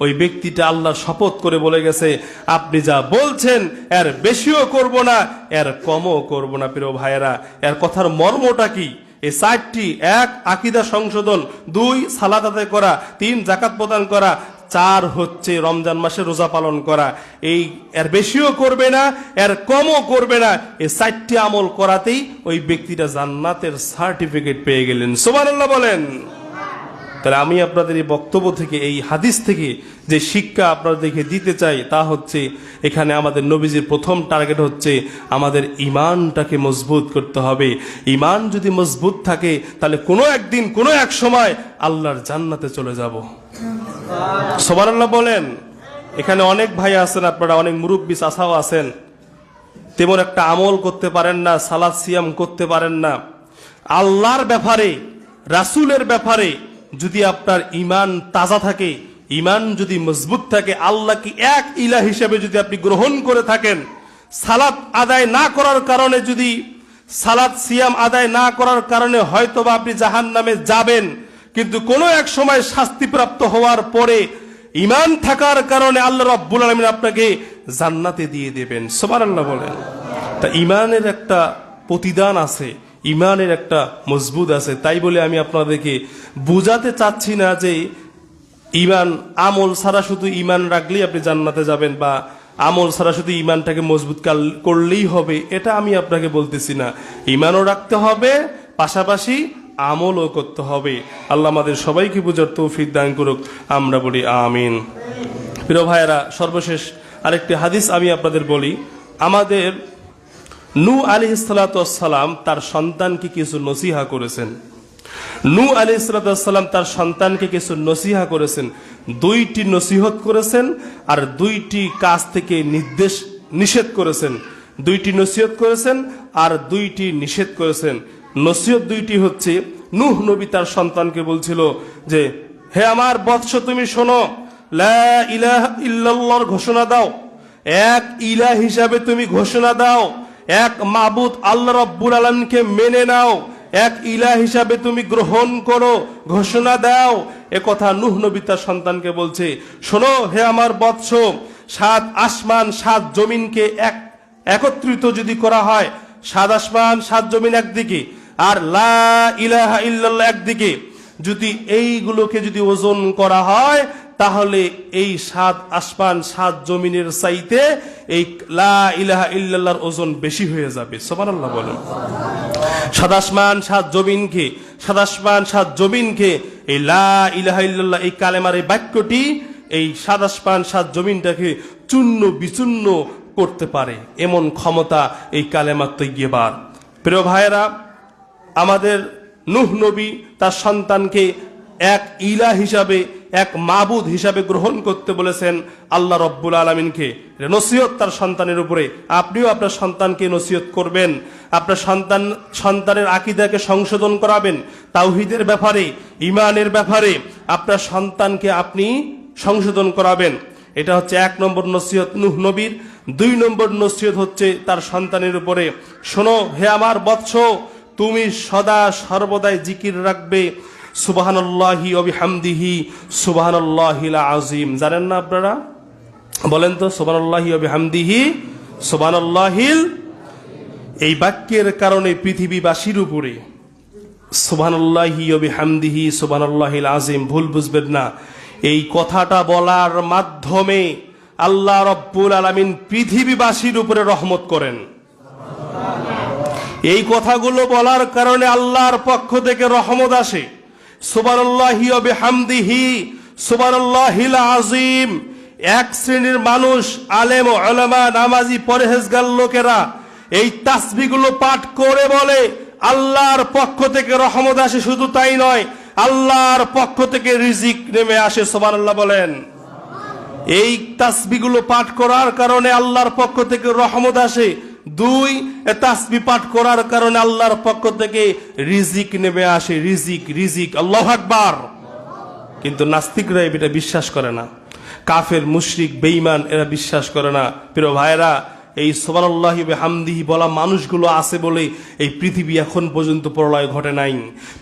ওই ব্যক্তিটা আল্লাহর শপথ করে বলে গেছে, আপনি যা বলছেন এর বেশিও করব না, এর কমও করব না। প্রিয় ভাইয়েরা, এর কথার মর্মটা কি? এই 4টি: 1 আকীদা সংশোধন, 2 সালাত আদায় করা, 3 যাকাত প্রদান করা, 4 হচ্ছে রমজান মাসে রোজা পালন করা। এই এর বেশিও করবে না, এর কমও করবে না। এই 4টি আমল করাতেই ওই ব্যক্তিটা জান্নাতের সার্টিফিকেট পেয়ে গেলেন। সুবহানাল্লাহ বলেন। তাহলে আমি আপনাদের এই বক্তব্য থেকে, এই হাদিস থেকে যে শিক্ষা আপনাদেরকে দিতে চাই তা হচ্ছে, এখানে আমাদের নবীজির প্রথম টার্গেট হচ্ছে আমাদের ঈমানটাকে মজবুত করতে হবে। ঈমান যদি মজবুত থাকে তাহলে কোনো একদিন, কোনো এক সময় আল্লাহর জান্নাতে চলে যাব। সুবহানাল্লাহ বলেন। এখানে অনেক ভাই আছেন, আপনারা অনেক মুরব্বী চাচাও আছেন, তেমন একটা আমল করতে পারেন না, সালাত সিয়াম করতে পারেন না। আল্লাহর ব্যাপারে, রাসূলের ব্যাপারে যদি আপনার ঈমান তাজা থাকে, ঈমান যদি মজবুত থাকে, আল্লাহকে এক ইলাহ হিসেবে যদি আপনি গ্রহণ করে থাকেন, সালাত আদায় না করার কারণে, যদি সালাত সিয়াম আদায় না করার কারণে হয়তোবা আপনি জাহান্নামে যাবেন, কিন্তু কোনো এক সময় শাস্তিপ্রাপ্ত হওয়ার পরে ঈমান থাকার কারণে আল্লাহ রাব্বুল আলামিন আপনাকে জান্নাতে দিয়ে দেবেন। সুবহানাল্লাহ বলেন। তা ঈমানের একটা প্রতিদান আছে, ঈমানের একটা মজবুত আছে। তাই বলে আমি আপনাদেরকে বোঝাতে চাচ্ছি না যে ঈমান আমল ছাড়া শুধু ঈমান রাখলেই আপনি জান্নাতে যাবেন, বা আমল ছাড়া শুধু ঈমানটাকে মজবুত করলেই হবে, এটা আমি আপনাকে বলতেছি না। ঈমানও রাখতে হবে, পাশাপাশি আমলও করতে হবে। আল্লাহ আমাদের সবাইকে বুঝার তৌফিক দান করুক, আমরা বলি আমিন। প্রিয় ভাইয়েরা, সর্বশেষ আরেকটি হাদিস আমি আপনাদের বলি। আমাদের নূহ আলাইহিস সালাতু ওয়াস সালাম তার সন্তানকে কিছু নসিহা করেছেন। নূহ আলাইহিস সালাতু ওয়াস সালাম তার সন্তানকে কিছু নসিহা করেছেন, দুইটি নসিহত করেছেন আর দুইটি কাজ থেকে নিষেধ করেছেন। দুইটি নসিহত করেছেন আর দুইটি নিষেধ করেছেন। নসিহত দুইটি হচ্ছে, নূহ নবী তার সন্তানকে বলছিল যে, হে আমার বৎস, তুমি শোনো, লা ইলাহা ইল্লাল্লাহর ঘোষণা দাও, এক ইলাহ হিসাবে তুমি ঘোষণা দাও, এক মাবুদ আল্লাহ রাব্বুল আলামিনকে মেনে নাও, এক ইলাহ হিসাবে তুমি গ্রহণ করো, ঘোষণা দাও। এ কথা নূহ নবী তার সন্তানকে বলছে। শোনো হে আমার বৎস, 7 আসমান 7 জমিনকে একত্রিত যদি করা হয়, 7 আসমান 7 জমিন একদিকে আর লা ইলাহা ইল্লাল্লাহ একদিকে, যদি এইগুলোকে যদি ওজন করা হয়, তাহলে এই 7 আসমান 7 জমিনের চাইতে এই লা ইলাহা ইল্লাল্লাহর ওজন বেশি হয়ে যাবে। সুবহানাল্লাহ বলেন। 7 আসমান 7 জমিনকে, 7 আসমান 7 জমিনকে এই লা ইলাহা ইল্লাল্লাহ এই কালেমার এই বাক্যটি এই 7 আসমান 7 জমিনটাকে চূর্ণ বিচূর্ণ করতে পারে, এমন ক্ষমতা এই কালেমার তৈয়বার। প্রিয় ভাইয়েরা, আমাদের নূহ নবী তার সন্তানকে এক ইলাহ হিসাবে, এক মাবুদ হিসাবে গ্রহণ করতে বলেছেন আল্লাহ রাব্বুল আলামিনকে। নসিহত তার সন্তানের উপরে। আপনিও আপনার সন্তানকে নসিহত করবেন, আপনার সন্তানের আকীদাকে সংশোধন করাবেন, তাওহীদের ব্যাপারে, ঈমানের ব্যাপারে আপনার সন্তানকে আপনি সংশোধন করাবেন। এটা হচ্ছে 1 নম্বর নসিহত নূহ নবীর। 2 নম্বর নসিহত হচ্ছে তার সন্তানের উপরে, শোনো হে আমার বৎস, তুমি সদা সর্বদাই জিকির রাখবে সুবহানাল্লাহি ওয়া বিহামদিহি সুবহানাল্লাহিল আযীম। জানেন না আপনারা? বলেন তো, সুবহানাল্লাহি ওয়া বিহামদিহি সুবহানাল্লাহিল। এই বাক্যের কারণে পৃথিবীবাসীর উপরে সুবহানাল্লাহি ওয়া বিহামদিহি সুবহানাল্লাহিল আযীম, ভুল বুঝবেন না, এই কথাটা বলার মাধ্যমে আল্লাহ রাব্বুল আলামিন পৃথিবীবাসীর উপরে রহমত করেন। এই কথাগুলো বলার কারণে আল্লাহর পক্ষ থেকে রহমত আসে। সুবহানাল্লাহি ওয়া বিহামদিহি সুবহানাল্লাহিল আযীম। এক শ্রেণীর মানুষ, আলেম ও উলামা, নামাজি, পরহেজগার লোকেরা এই তাসবিহগুলো পাঠ করে বলে আল্লাহর পক্ষ থেকে রহমত আসে। শুধু তাই নয়, আল্লাহর পক্ষ থেকে রিজিক নেমে আসে। সুবহানাল্লাহ বলেন। এই তাসবিহগুলো পাঠ করার কারণে আল্লাহর পক্ষ থেকে রহমত আসে। 2, তাসবিহ পাঠ করার কারণে আল্লাহর পক্ষ থেকে রিজিক নেমে আসে। রিজিক, রিজিক, আল্লাহু আকবার। কিন্তু নাস্তিকরা এটা বিশ্বাস করে না, কাফের, মুশরিক, বেঈমান এরা বিশ্বাস করে না। প্রিয় ভাইরা, এই সুবহানাল্লাহি ওয়া বিহামদিহি বলা মানুষগুলো আছে বলে এই পৃথিবী এখন পর্যন্ত প্রলয় ঘটে নাই,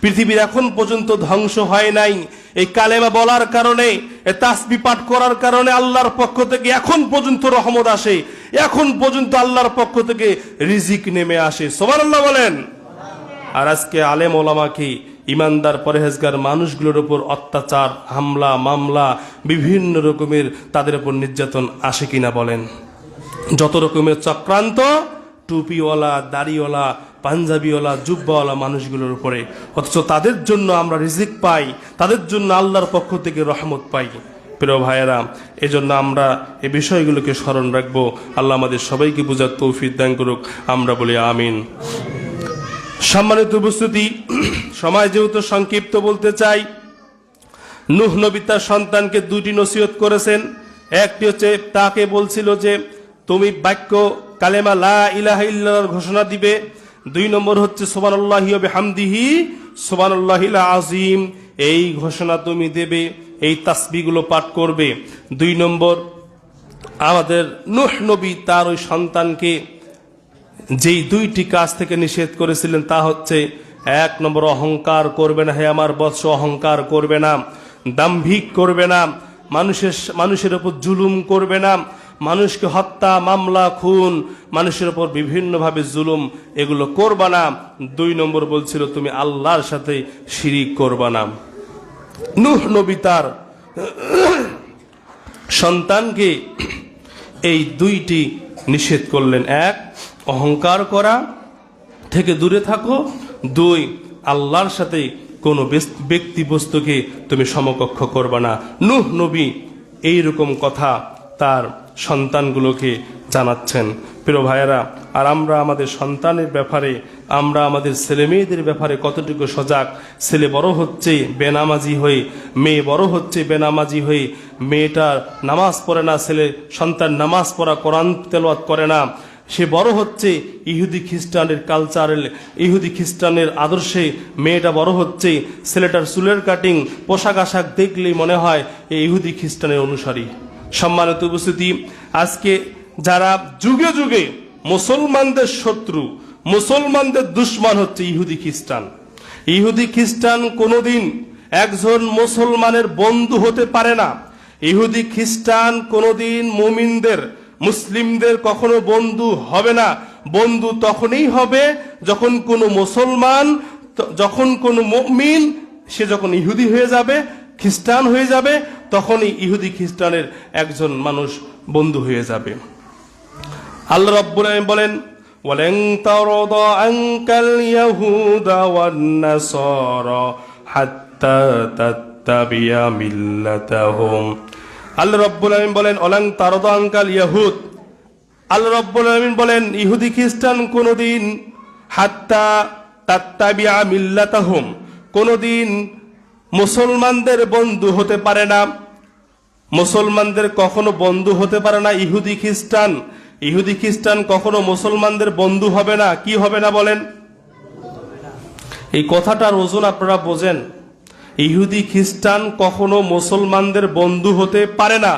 পৃথিবীর এখন পর্যন্ত ধ্বংস হয় নাই। এই কালেমা বলার কারণে, এই তাসবিহ পাঠ করার কারণে আল্লাহর পক্ষ থেকে এখন পর্যন্ত রহমত আসে, এখন পর্যন্ত আল্লাহর পক্ষ থেকে রিজিক নেমে আসে। সুবহানাল্লাহ বলেন। আর আজকে আলেম ওলামাকে, ইমানদার পরহেজগার মানুষগুলোর উপর অত্যাচার, হামলা, মামলা, বিভিন্ন রকমের তাদের উপর নির্যাতন আসে কিনা বলেন? যত রকমের চক্রান্ত টুপিওয়ালা, দাড়িওয়ালা, পাঞ্জাবিওয়ালা, জুব্বাওয়ালা মানুষগুলোর উপরে, অথচ তাদের জন্য আমরা রিজিক পাই, তাদের জন্য আল্লাহর পক্ষ থেকে রহমত পাই। প্রিয় ভাইয়েরা, এজন্য আমরা এই বিষয়গুলোকে স্মরণ রাখবো। আল্লাহ আমাদের সবাইকে বুঝার তৌফিক দান করুক, আমরা বলি আমিন। সম্মানিত উপস্থিতি, সময় যেহেতু সংক্ষিপ্ত, বলতে চাই, নূহ নবী তার সন্তানকে 2টি নসিহত করেছেন। একটি হচ্ছে, তাকে বলছিল যে তুমি বাক্য কালেমা লা ইলাহা ইল্লাল্লাহর ঘোষণা দিবে। 2 নম্বর হচ্ছে সুবহানাল্লাহি ওয়া বিহামদিহি সুবহানাল্লাহিল আযীম, এই ঘোষণা তুমি দেবে, এই তাসবিহগুলো পাঠ করবে। 2 নম্বর, আমাদের নূহ নবী তার ওই সন্তানকে যেই 2টি কাজ থেকে নিষেধ করেছিলেন তা হচ্ছে এক নম্বর, অহংকার করবে না। হে আমার বৎস, অহংকার করবে না, দাম্ভিক করবে না, মানুষের উপর জুলুম করবে না, মানুষকে হত্যা, মামলা, খুন, মানুষের উপর বিভিন্নভাবে জুলুম, এগুলো করবা না। 2 নম্বর বলছিল তুমি আল্লাহর সাথে শিরিক করবা না। নূহ নবী তার সন্তানকে এই 2টি নিষেধ করলেন। 1, অহংকার করা থেকে দূরে থাকো। 2, আল্লাহর সাথে কোনো ব্যক্তি বস্তুকে তুমি সমকক্ষ করবা না। নূহ নবী এইরকম কথা তার সন্তানগুলোকে জানাচ্ছেন। প্রিয় ভাইয়েরা, আর আমরা আমাদের সন্তানের ব্যাপারে, আমরা আমাদের ছেলে মেয়েদের ব্যাপারে কতটুকু সজাগ? ছেলে বড় হচ্ছে বেনামাজি হয়ে, মেয়ে বড় হচ্ছে বেনামাজি হয়ে। মেয়েটা নামাজ পড়ে না, সন্তান নামাজ পড়া, কোরআন তেলাওয়াত করে না। সে বড় হচ্ছে ইহুদি খ্রিস্টানের কালচারের, ইহুদি খ্রিস্টানের আদর্শে। মেয়েটা বড় হচ্ছে, ছেলেটার চুলের কাটিং, পোশাক আশাক দেখলেই মনে হয় এই ইহুদি খ্রিস্টানের অনুসারী। সম্মানিত উপস্থিতি, আজকে যারা যুগে যুগে মুসলমানদের শত্রু, মুসলমানদের দুশ্মন হচ্ছে ইহুদি খ্রিস্টান। ইহুদি খ্রিস্টান কোনোদিন একজন মুসলমানের বন্ধু হতে পারে না। ইহুদি খ্রিস্টান কোনোদিন মুমিনদের, মুসলিমদের কখনো বন্ধু হবে না। বন্ধু তখনই হবে যখন কোনো মুসলমান, যখন কোনো মুমিন সে যখন ইহুদি হয়ে যাবে, খ্রিস্টান হয়ে যাবে, তখনই ইহুদি খ্রিস্টানের একজন মানুষ বন্ধু হয়ে যাবে। আল্লাহ রাব্বুল আলামিন বলেন, ওয়ালান তারদা আনকাল ইয়াহুদা ওয়ান নাসারা হাত্তা তাত্তাবিয়া মিল্লাতাহুম। আল্লাহ রাব্বুল আলামিন বলেন, ওয়ালান তারদা আনকাল ইয়াহুদ। আল্লাহ রাব্বুল আলামিন বলেন, ইহুদি খ্রিস্টান কোনদিন হাত্তা তাত্তাবিয়া মিল্লাতাহুম, কোনদিন মুসলমানদের বন্ধু হতে পারে না। মুসলমানদের কখনো বন্ধু হতে পারে না ইহুদি খ্রিস্টান। ইহুদি খ্রিস্টান কখনো মুসলমানদের বন্ধু হবে না। কি হবে না বলেন? এই কথাটার ওজন আপনারা বোঝেন। ইহুদি খ্রিস্টান কখনো মুসলমানদের বন্ধু হতে পারে না।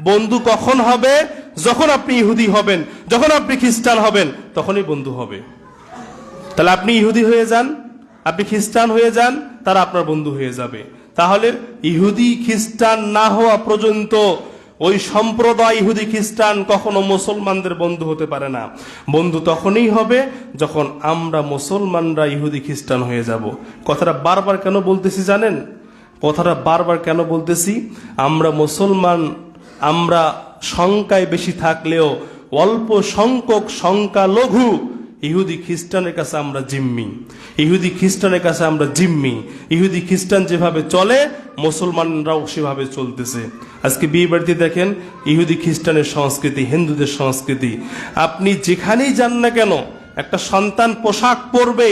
বন্ধু কখন হবে? যখন আপনি ইহুদি হবেন, যখন আপনি খ্রিস্টান হবেন, তখনই বন্ধু হবে। তাহলে আপনি ইহুদি হয়ে যান, আপনি খ্রিস্টান হয়ে যান, তারা আপনার বন্ধু হয়ে যাবে। তাহলে ইহুদি খ্রিস্টান না হওয়া পর্যন্ত ওই সম্প্রদায় ইহুদি খ্রিস্টান কখনো মুসলমানদের বন্ধু হতে পারে না। বন্ধু তখনই হবে যখন আমরা মুসলমানরা ইহুদি খ্রিস্টান হয়ে যাব। কথাটা বারবার কেন বলতেছি জানেন? কথাটা বারবার কেন বলতেছি? আমরা মুসলমান, আমরা সংখ্যায় বেশি থাকলেও অল্প সংখ্যক, সংখ্যালঘু ইহুদি খ্রিস্টানের কাছে আমরা জিম্মি। ইহুদি খ্রিস্টানের কাছে আমরা জিম্মি। ইহুদি খ্রিস্টান যেভাবে চলে, মুসলমানরাও সেভাবে চলতেছে। আজকে বিয়ে বাড়িতে দেখেন ইহুদি খ্রিস্টানের সংস্কৃতি, হিন্দুদের সংস্কৃতি। আপনি যেখানেই যান না কেন, একটা সন্তান পোশাক পরবে,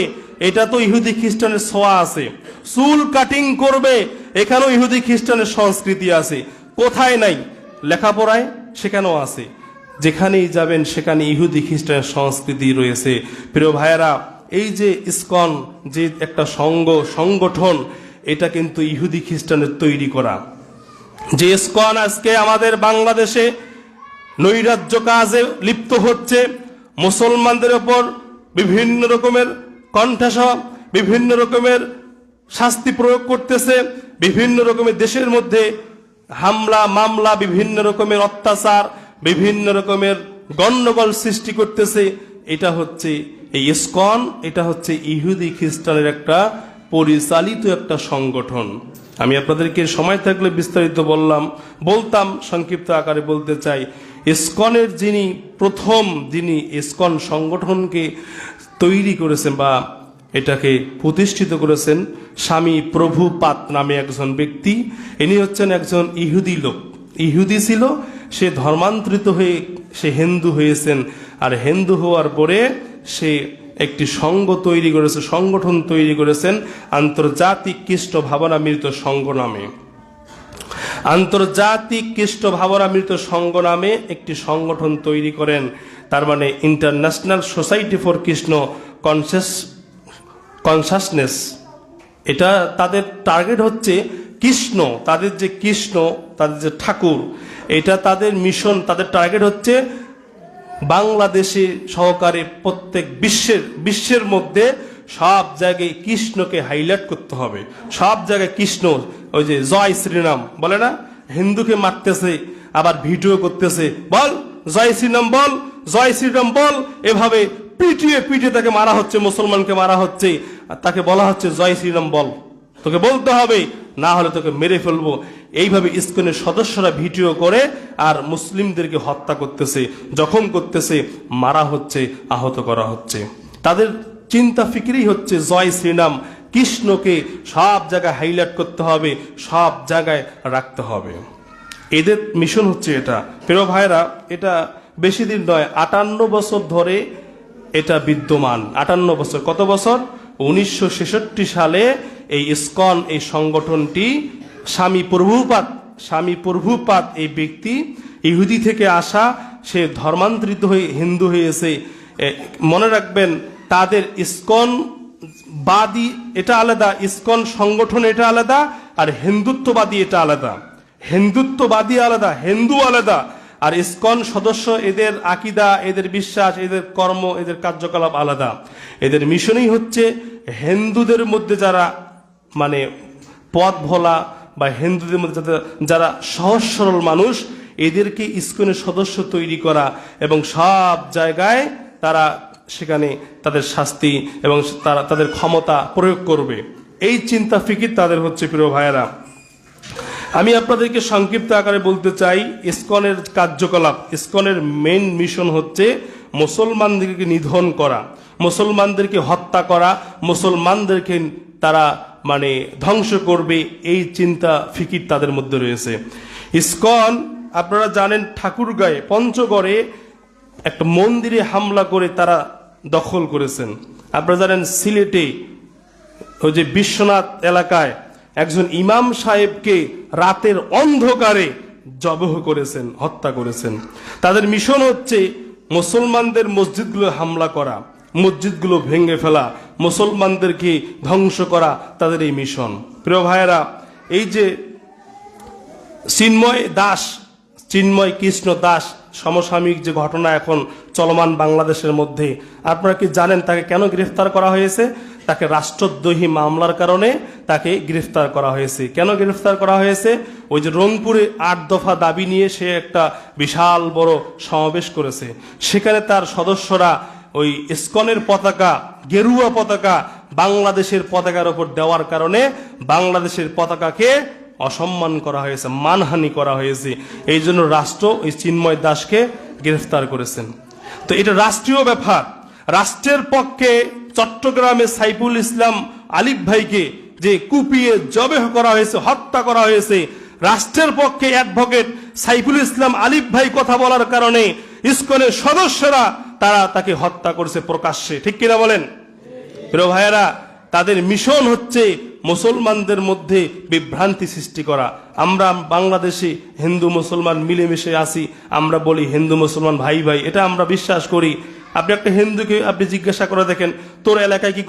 এটা তো ইহুদি খ্রিস্টানের ছোঁয়া আছে। চুল কাটিং করবে, এখানেও ইহুদি খ্রিস্টানের সংস্কৃতি আছে। কোথায় নাই? লেখাপড়ায় সেখানেও আছে। যেখানেই যাবেন সেখানে ইহুদি খ্রিস্টানের সংস্কৃতি রয়েছে। প্রিয় ভাইয়েরা, এই যে ইসকন, যে একটা সংগঠন, এটা কিন্তু ইহুদি খ্রিস্টানের তৈরি করা। যে ইসকন আজকে আমাদের বাংলাদেশে নৈরাজ্য কাজে লিপ্ত হচ্ছে, মুসলমানদের ওপর বিভিন্ন রকমের কণ্ঠাসা, বিভিন্ন রকমের শাস্তি প্রয়োগ করতেছে, বিভিন্ন রকমের দেশের মধ্যে হামলা মামলা, বিভিন্ন রকমের অত্যাচার, বিভিন্ন রকমের গন্ডগোল সৃষ্টি করতেছে। এটা হচ্ছে এই ইসকন, এটা হচ্ছে ইহুদি খ্রিস্টানের একটা পরিচালিত একটা সংগঠন। আমি আপনাদেরকে সময় থাকলে বিস্তারিত বলতাম, সংক্ষিপ্ত আকারে বলতে চাই। ইসকনের যিনি ইসকন সংগঠনকে তৈরি করেছেন বা এটাকে প্রতিষ্ঠিত করেছেন, স্বামী প্রভুপাদ নামে একজন ব্যক্তি। ইনি হচ্ছেন একজন ইহুদি লোক। ইহুদি ছিল, সে ধর্মান্তরিত হয়ে সে হিন্দু হয়েছেন। আর হিন্দু হওয়ার পরে সে একটি সংগঠন তৈরি করেছেন আন্তর্জাতিক খ্রিস্ট ভাবনামৃত সংঘ নামে। আন্তর্জাতিক খ্রিস্ট ভাবনামৃত সংঘ নামে একটি সংগঠন তৈরি করেন। তার মানে international society for Krishna consciousness. এটা তাদের টার্গেট হচ্ছে কৃষ্ণ, তাদের যে কৃষ্ণ, তাদের যে ঠাকুর, এটা তাদের মিশন, তাদের টার্গেট হচ্ছে বাংলাদেশে সহকারে প্রত্যেক বিশ্বের মধ্যে সব জায়গায় কৃষ্ণকে হাইলাইট করতে হবে, সব জায়গায় কৃষ্ণ, ওই যে জয় শ্রীরাম বলে না, হিন্দুকে মারতেছে আবার ভিডিও করতেছে, বল জয় শ্রীরাম বল, জয় শ্রীরাম বল, এভাবে পিটিয়ে পিটিয়ে তাকে মারা হচ্ছে, মুসলমানকে মারা হচ্ছে, আর তাকে বলা হচ্ছে জয় শ্রীরাম বল, তোকে বলতে হবে, না হলে তোকে মেরে ফেলবো। এইভাবে ইসকনের সদস্যরা ভিডিও করে আর মুসলিমদেরকে হত্যা করতেছে, জখম করতেছে, মারা হচ্ছে, আহত করা হচ্ছে। তাদের চিন্তা ফিকিরই হচ্ছে জয় শ্রীরাম, কৃষ্ণকে সব জায়গায় হাইলাইট করতে হবে, সব জায়গায় রাখতে হবে। এদের মিশন হচ্ছে এটা। প্রিয় ভাইরা, এটা বেশি দিন নয়, 58 বছর ধরে এটা বিদ্যমান। 58 বছর, কত বছর? 1966 সালে এই ইসকন, এই সংগঠনটি, স্বামী প্রভুপাদ এই ব্যক্তি ইহুদি থেকে আসা, সে ধর্মান্তরিত হয়ে হিন্দু হয়েছে। মনে রাখবেন, তাদের ইসকন বাদী এটা আলাদা, ইসকন সংগঠন এটা আলাদা, আর হিন্দুত্ববাদী এটা আলাদা। হিন্দুত্ববাদী আলাদা, হিন্দু আলাদা। আর ইসকন সদস্য, এদের আকিদা, এদের বিশ্বাস, এদের কর্ম, এদের কার্যকলাপ আলাদা। এদের মিশনই হচ্ছে হিন্দুদের মধ্যে যারা মানে পথ ভোলা বা হিন্দুদের মধ্যে যারা সহজ সরল মানুষ, এদেরকে ইসকনের সদস্য তৈরি করা এবং সব জায়গায় তারা সেখানে তাদের শাস্তি এবং তারা তাদের ক্ষমতা প্রয়োগ করবে, এই চিন্তা ফিকির তাদের হচ্ছে। প্রিয় ভাইয়েরা, আমি আপনাদেরকে সংক্ষিপ্ত আকারে বলতে চাই, ইসকনের কার্যকলাপ, ইসকনের মেইন মিশন হচ্ছে মুসলমানদেরকে নিধন করা, মুসলমানদেরকে হত্যা করা, মুসলমানদেরকে তারা মানে ধ্বংস করবে, এই চিন্তা ফিকির তাদের মধ্যে রয়েছে। ইসকন, আপনারা জানেন, ঠাকুরগাঁয়ে পঞ্চগড়ে একটা মন্দিরে হামলা করে তারা দখল করেছেন। আপনারা জানেন, সিলেটে ওই যে বিশ্বনাথ এলাকায় একজন ইমাম সাহেবকে রাতের অন্ধকারে জবহ করেছেন, হত্যা করেছেন। তাদের মিশন হচ্ছে মুসলমানদের মসজিদগুলো হামলা করা, মসজিদগুলো ভেঙে ফেলা, মুসলমানদেরকে ধ্বংস করা, তাদের এই মিশন। প্রিয় ভাইয়েরা, এই যে চিন্ময় কৃষ্ণ দাস সমসাময়িক যে ঘটনা এখন চলমান বাংলাদেশের মধ্যে, আপনারা কি জানেন তাকে কেন গ্রেফতার করা হয়েছে? তাকে রাষ্ট্রদ্রোহী মামলার কারণে তাকে গ্রেফতার করা হয়েছে। কেন গ্রেফতার করা হয়েছে? ওই যে রংপুরে 8 দফা দাবি নিয়ে সে একটা বিশাল বড় সমাবেশ করেছে, সেখানে তার সদস্যরা ওই ইসকনের পতাকা, গেরুয়া পতাকা বাংলাদেশের পতাকার উপর দেওয়ার কারণে বাংলাদেশের পতাকাকে অসম্মান করা হয়েছে, মানহানি করা হয়েছে। এই জন্য রাষ্ট্র ওই চিন্ময় দাসকে গ্রেফতার করেছেন। তো এটা রাষ্ট্রীয় ব্যাপার। রাষ্ট্রের পক্ষে চট্টগ্রামে সাইফুল ইসলাম আলিফ ভাইকে যে কুপিয়ে জবেহ করা হয়েছে, হত্যা করা হয়েছে, রাষ্ট্রের পক্ষে অ্যাডভোকেট সাইফুল ইসলাম আলিফ ভাই কথা বলার কারণে ইসকনের সদস্যরা তাকে হত্যা করেছে প্রকাশ্যে, ঠিক কিনা বলেন? প্রিয় ভাইয়েরা, তাদের মিশন হচ্ছে মুসলমানদের মধ্যে বিভ্রান্তি সৃষ্টি করা। আমরা বাংলাদেশে হিন্দু মুসলমান মিলেমিশে আছি, আমরা বলি হিন্দু মুসলমান ভাই ভাই, এটা আমরা বিশ্বাস করি। আপনি একটা হিন্দুকে আপনি জিজ্ঞাসা করে দেখেন, তোর এলাকায় কি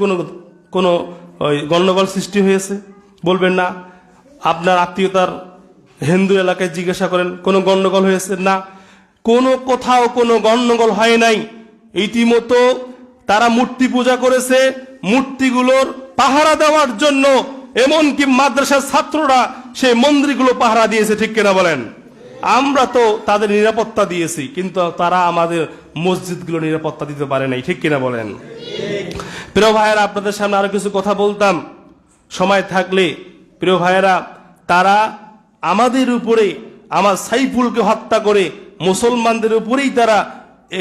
কোনো গন্ডগোল সৃষ্টি হয়েছে? বলবেন না। আপনার আত্মীয়তার হিন্দু এলাকায় জিজ্ঞাসা করেন, কোনো গন্ডগোল হয়েছে? না, কোনো কোথাও কোনো গন্ডগোল হয় নাই। ইতিমতো তারা মূর্তি পূজা করেছে, মূর্তিগুলোর পাহারা দেওয়ার জন্য এমনকি মাদ্রাসার ছাত্ররা সেই মন্দিরগুলো পাহারা দিয়েছে, ঠিক কিনা বলেন? আমরা তো তাদের নিরাপত্তা দিয়েছি, কিন্তু তারা আমাদের মসজিদগুলো নিরাপত্তা দিতে পারে নাই, ঠিক কিনা বলেন? প্রিয় ভাইয়েরা, আপনাদের সামনে আরো কিছু কথা বলতাম সময় থাকলে। প্রিয় ভাইয়েরা, তারা আমাদের উপরে, আমার সাইফুলকে হত্যা করে মুসলমানদের উপরেই তারা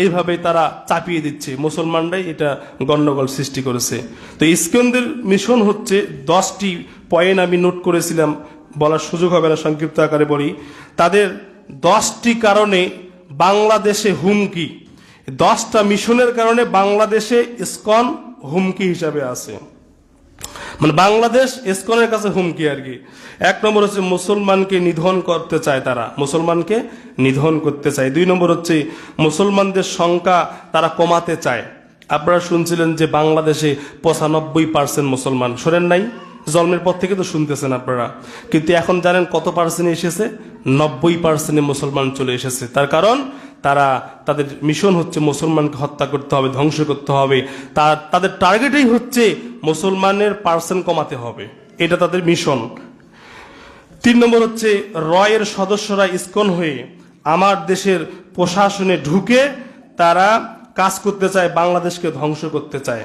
এইভাবে তারা চাপিয়ে দিচ্ছে, মুসলমানরাই এটা গন্ডগোল সৃষ্টি করেছে। তো ইসকনদের মিশন হচ্ছে 10টি পয়েন্ট আমি নোট করেছিলাম, বলার সুযোগ হবে না, সংক্ষিপ্ত আকারে বলি। তাদের 10টি কারণে বাংলাদেশে হুমকি, 10টা মিশনের কারণে বাংলাদেশে ইসকন হুমকি হিসাবে আছে, মানে বাংলাদেশ ইসকনের কাছে হুমকি আর কি। 1 নম্বর হচ্ছে মুসলমানকে নিধন করতে চায়, তারা মুসলমানকে নিধন করতে চায়। 2 নম্বর হচ্ছে মুসলমানদের সংখ্যা তারা কমাতে চায়। আপনারা শুনছিলেন যে বাংলাদেশে 95% মুসলমান, শোনেন নাই? জন্মের পর থেকে তো শুনতেছেন আপনারা, কিন্তু এখন জানেন কত পার্সেন্ট এসেছে? 90% মুসলমান চলে এসেছে। তার কারণ তারা তাদের মিশন হচ্ছে মুসলমানকে হত্যা করতে হবে, ধ্বংস করতে হবে। তাদের টার্গেটই হচ্ছে মুসলমানের পার্সেন্ট কমাতে হবে, এটা তাদের মিশন। 3 নম্বর হচ্ছে রয়ের সদস্যরা ইসকন হয়ে আমার দেশের প্রশাসনে ঢুকে তারা কাজ করতে চায়, বাংলাদেশকে ধ্বংস করতে চায়।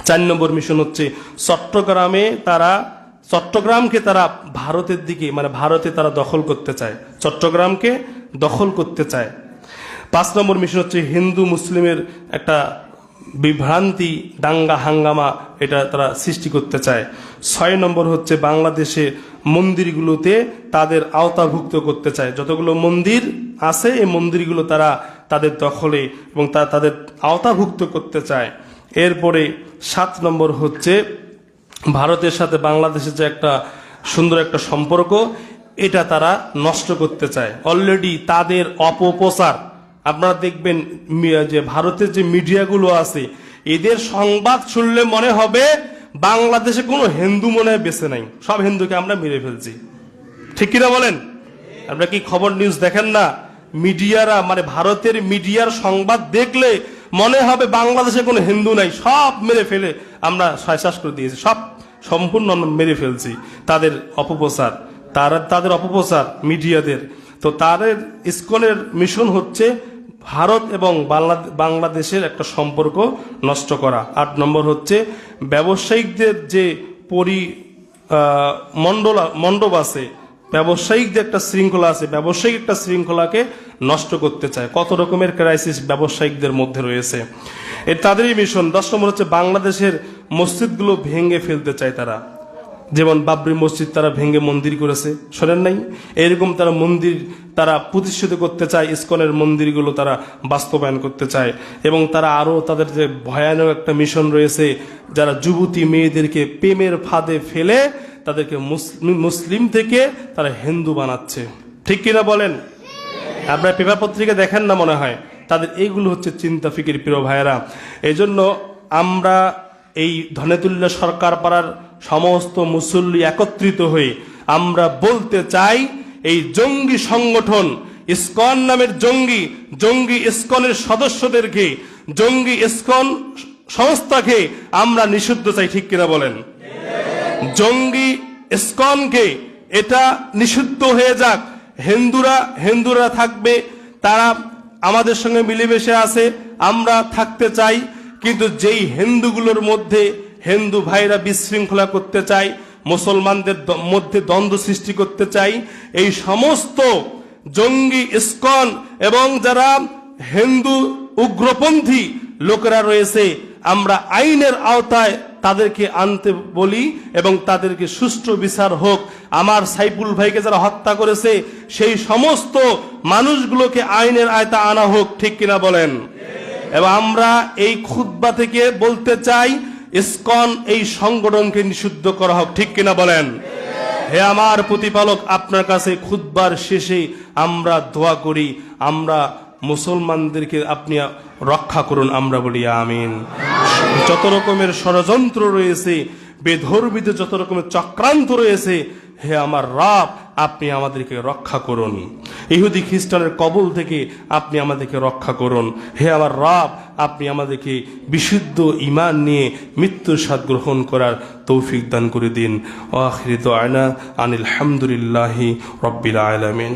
4 নম্বর মিশন হচ্ছে চট্টগ্রামকে তারা ভারতের দিকে, মানে ভারতে তারা দখল করতে চায়, চট্টগ্রামকে দখল করতে চায়। 5 নম্বর মিশন হচ্ছে হিন্দু মুসলিমের একটা বিভ্রান্তি, দাঙ্গা হাঙ্গামা, এটা তারা সৃষ্টি করতে চায়। 6 নম্বর হচ্ছে বাংলাদেশে মন্দিরগুলোতে তাদের আওতাভুক্ত করতে চায়, যতগুলো মন্দির আছে এই মন্দিরগুলো তারা তাদের দখলে এবং তাদের আওতাভুক্ত করতে চায়। এরপরে 7 নম্বর হচ্ছে ভারতের সাথে বাংলাদেশের যে একটা সুন্দর একটা সম্পর্ক, এটা তারা নষ্ট করতে চায়। অলরেডি তাদের অপপ্রচার আপনারা দেখবেন, যে ভারতের যে মিডিয়াগুলো আছে এদের সংবাদ শুনলে মনে হবে বাংলাদেশে কোনো হিন্দু মনে হয় বেঁচে নাই, সব হিন্দুকে আমরা মেরে ফেলছি। ঠিক কিনা বলেন? আপনারা কি খবর নিউজ দেখেন না? মিডিয়ারা, মানে ভারতের মিডিয়ার সংবাদ দেখলে মনে হবে বাংলাদেশে কোনো হিন্দু নাই, সব মেরে ফেলে আমরা শেষ করে দিয়েছি, সব সম্পূর্ণ মেরে ফেলছি। তাদের অপপ্রচার, তাদের অপপ্রচার মিডিয়াদের। তো তাদের ইসকনের মিশন হচ্ছে ভারত এবং বাংলাদেশের একটা সম্পর্ক নষ্ট করা। 8 নম্বর হচ্ছে ব্যবসায়িকদের যে মণ্ডপ আছে, ব্যবসায়িক যে একটা শৃঙ্খলা আছে, ব্যবসায়িক একটা শৃঙ্খলাকে নষ্ট করতে চায়। কত রকমের ক্রাইসিস ব্যবসায়িকদের মধ্যে রয়েছে, তাদেরই মিশন। 10 নম্বর হচ্ছে বাংলাদেশের মসজিদগুলো ভেঙে ফেলতে চায় তারা, যেমন বাবরি মসজিদ তারা ভেঙে মন্দির করেছে, শোনেন নাই? এরকম তারা মন্দির তারা প্রতিষ্ঠিত করতে চায়, ইসকনের মন্দিরগুলো তারা বাস্তবায়ন করতে চায়। এবং তারা আরও তাদের যে ভয়ানক একটা মিশন রয়েছে, যারা যুবতী মেয়েদেরকে প্রেমের ফাঁদে ফেলে তাদেরকে মুসলিম থেকে তারা হিন্দু বানাচ্ছে। ঠিক কিনা বলেন? আপনারা পেপার পত্রিকা দেখেন না মনে হয়? তাদের এইগুলো হচ্ছে চিন্তা ফিকির, প্রিয় ভাইয়েরা। এই জন্য আমরা এই ধনেতুল্য সরকার পাড়ার সমস্ত মুসল্লি একত্রিত হয়ে আমরা বলতে চাই, এই জঙ্গি সংগঠন ইসকন নামের জঙ্গি ইসকনের সদস্যদেরকে, জঙ্গি ইসকন সংস্থাকে আমরা নিষিদ্ধ চাই। ঠিক কিনা বলেন? জঙ্গি ইসকনকে এটা নিষিদ্ধ হয়ে যাক। হিন্দুরা থাকবে, তারা আমাদের সঙ্গে মিলেমিশে আছে, আমরা থাকতে চাই। কিন্তু যেই হিন্দুগুলোর মধ্যে হিন্দু ভাইরা বিশৃঙ্খলা করতে চায়, মুসলমানদের মধ্যে দ্বন্দ্ব সৃষ্টি করতে চাই, এই সমস্ত জঙ্গি ইসকন এবং যারা হিন্দু উগ্রপন্থী লোকেরা রয়েছে, আমরা আইনের আওতায় তাদেরকে আনতে বলি এবং তাদেরকে সুষ্ঠু বিচার হোক। আমার সাইফুল ভাইকে যারা হত্যা করেছে সেই সমস্ত মানুষগুলোকে আইনের আওতায় আনা হোক। ঠিক কিনা বলেন? এবং আমরা এই খুতবা থেকে বলতে চাই, ইসকন এই সংগঠনকে নিষিদ্ধ করা হোক। ঠিক কিনা বলেন? হে আমার প্রতিপালক, আপনার কাছে খুতবার শেষে আমরা দোয়া করি, আমরা মুসলমানদেরকে আপনি রক্ষা করুন, আমরা বলি আমিন। যত রকমের ষড়যন্ত্র রয়েছে, বেধর্মীদের যত রকমের চক্রান্ত রয়েছে, হে আমার রব, আপনি আমাদেরকে রক্ষা করুন। ইহুদি খ্রিস্টানের কবল থেকে আপনি আমাদেরকে রক্ষা করুন। হে আমার রব, আপনি আমাদেরকে বিশুদ্ধ ঈমান নিয়ে মৃত্যুর স্বাদ গ্রহণ করার তৌফিক দান করে দিন। আখিরি দুআনা আনিল হামদুলিল্লাহি রাব্বিল আলামিন।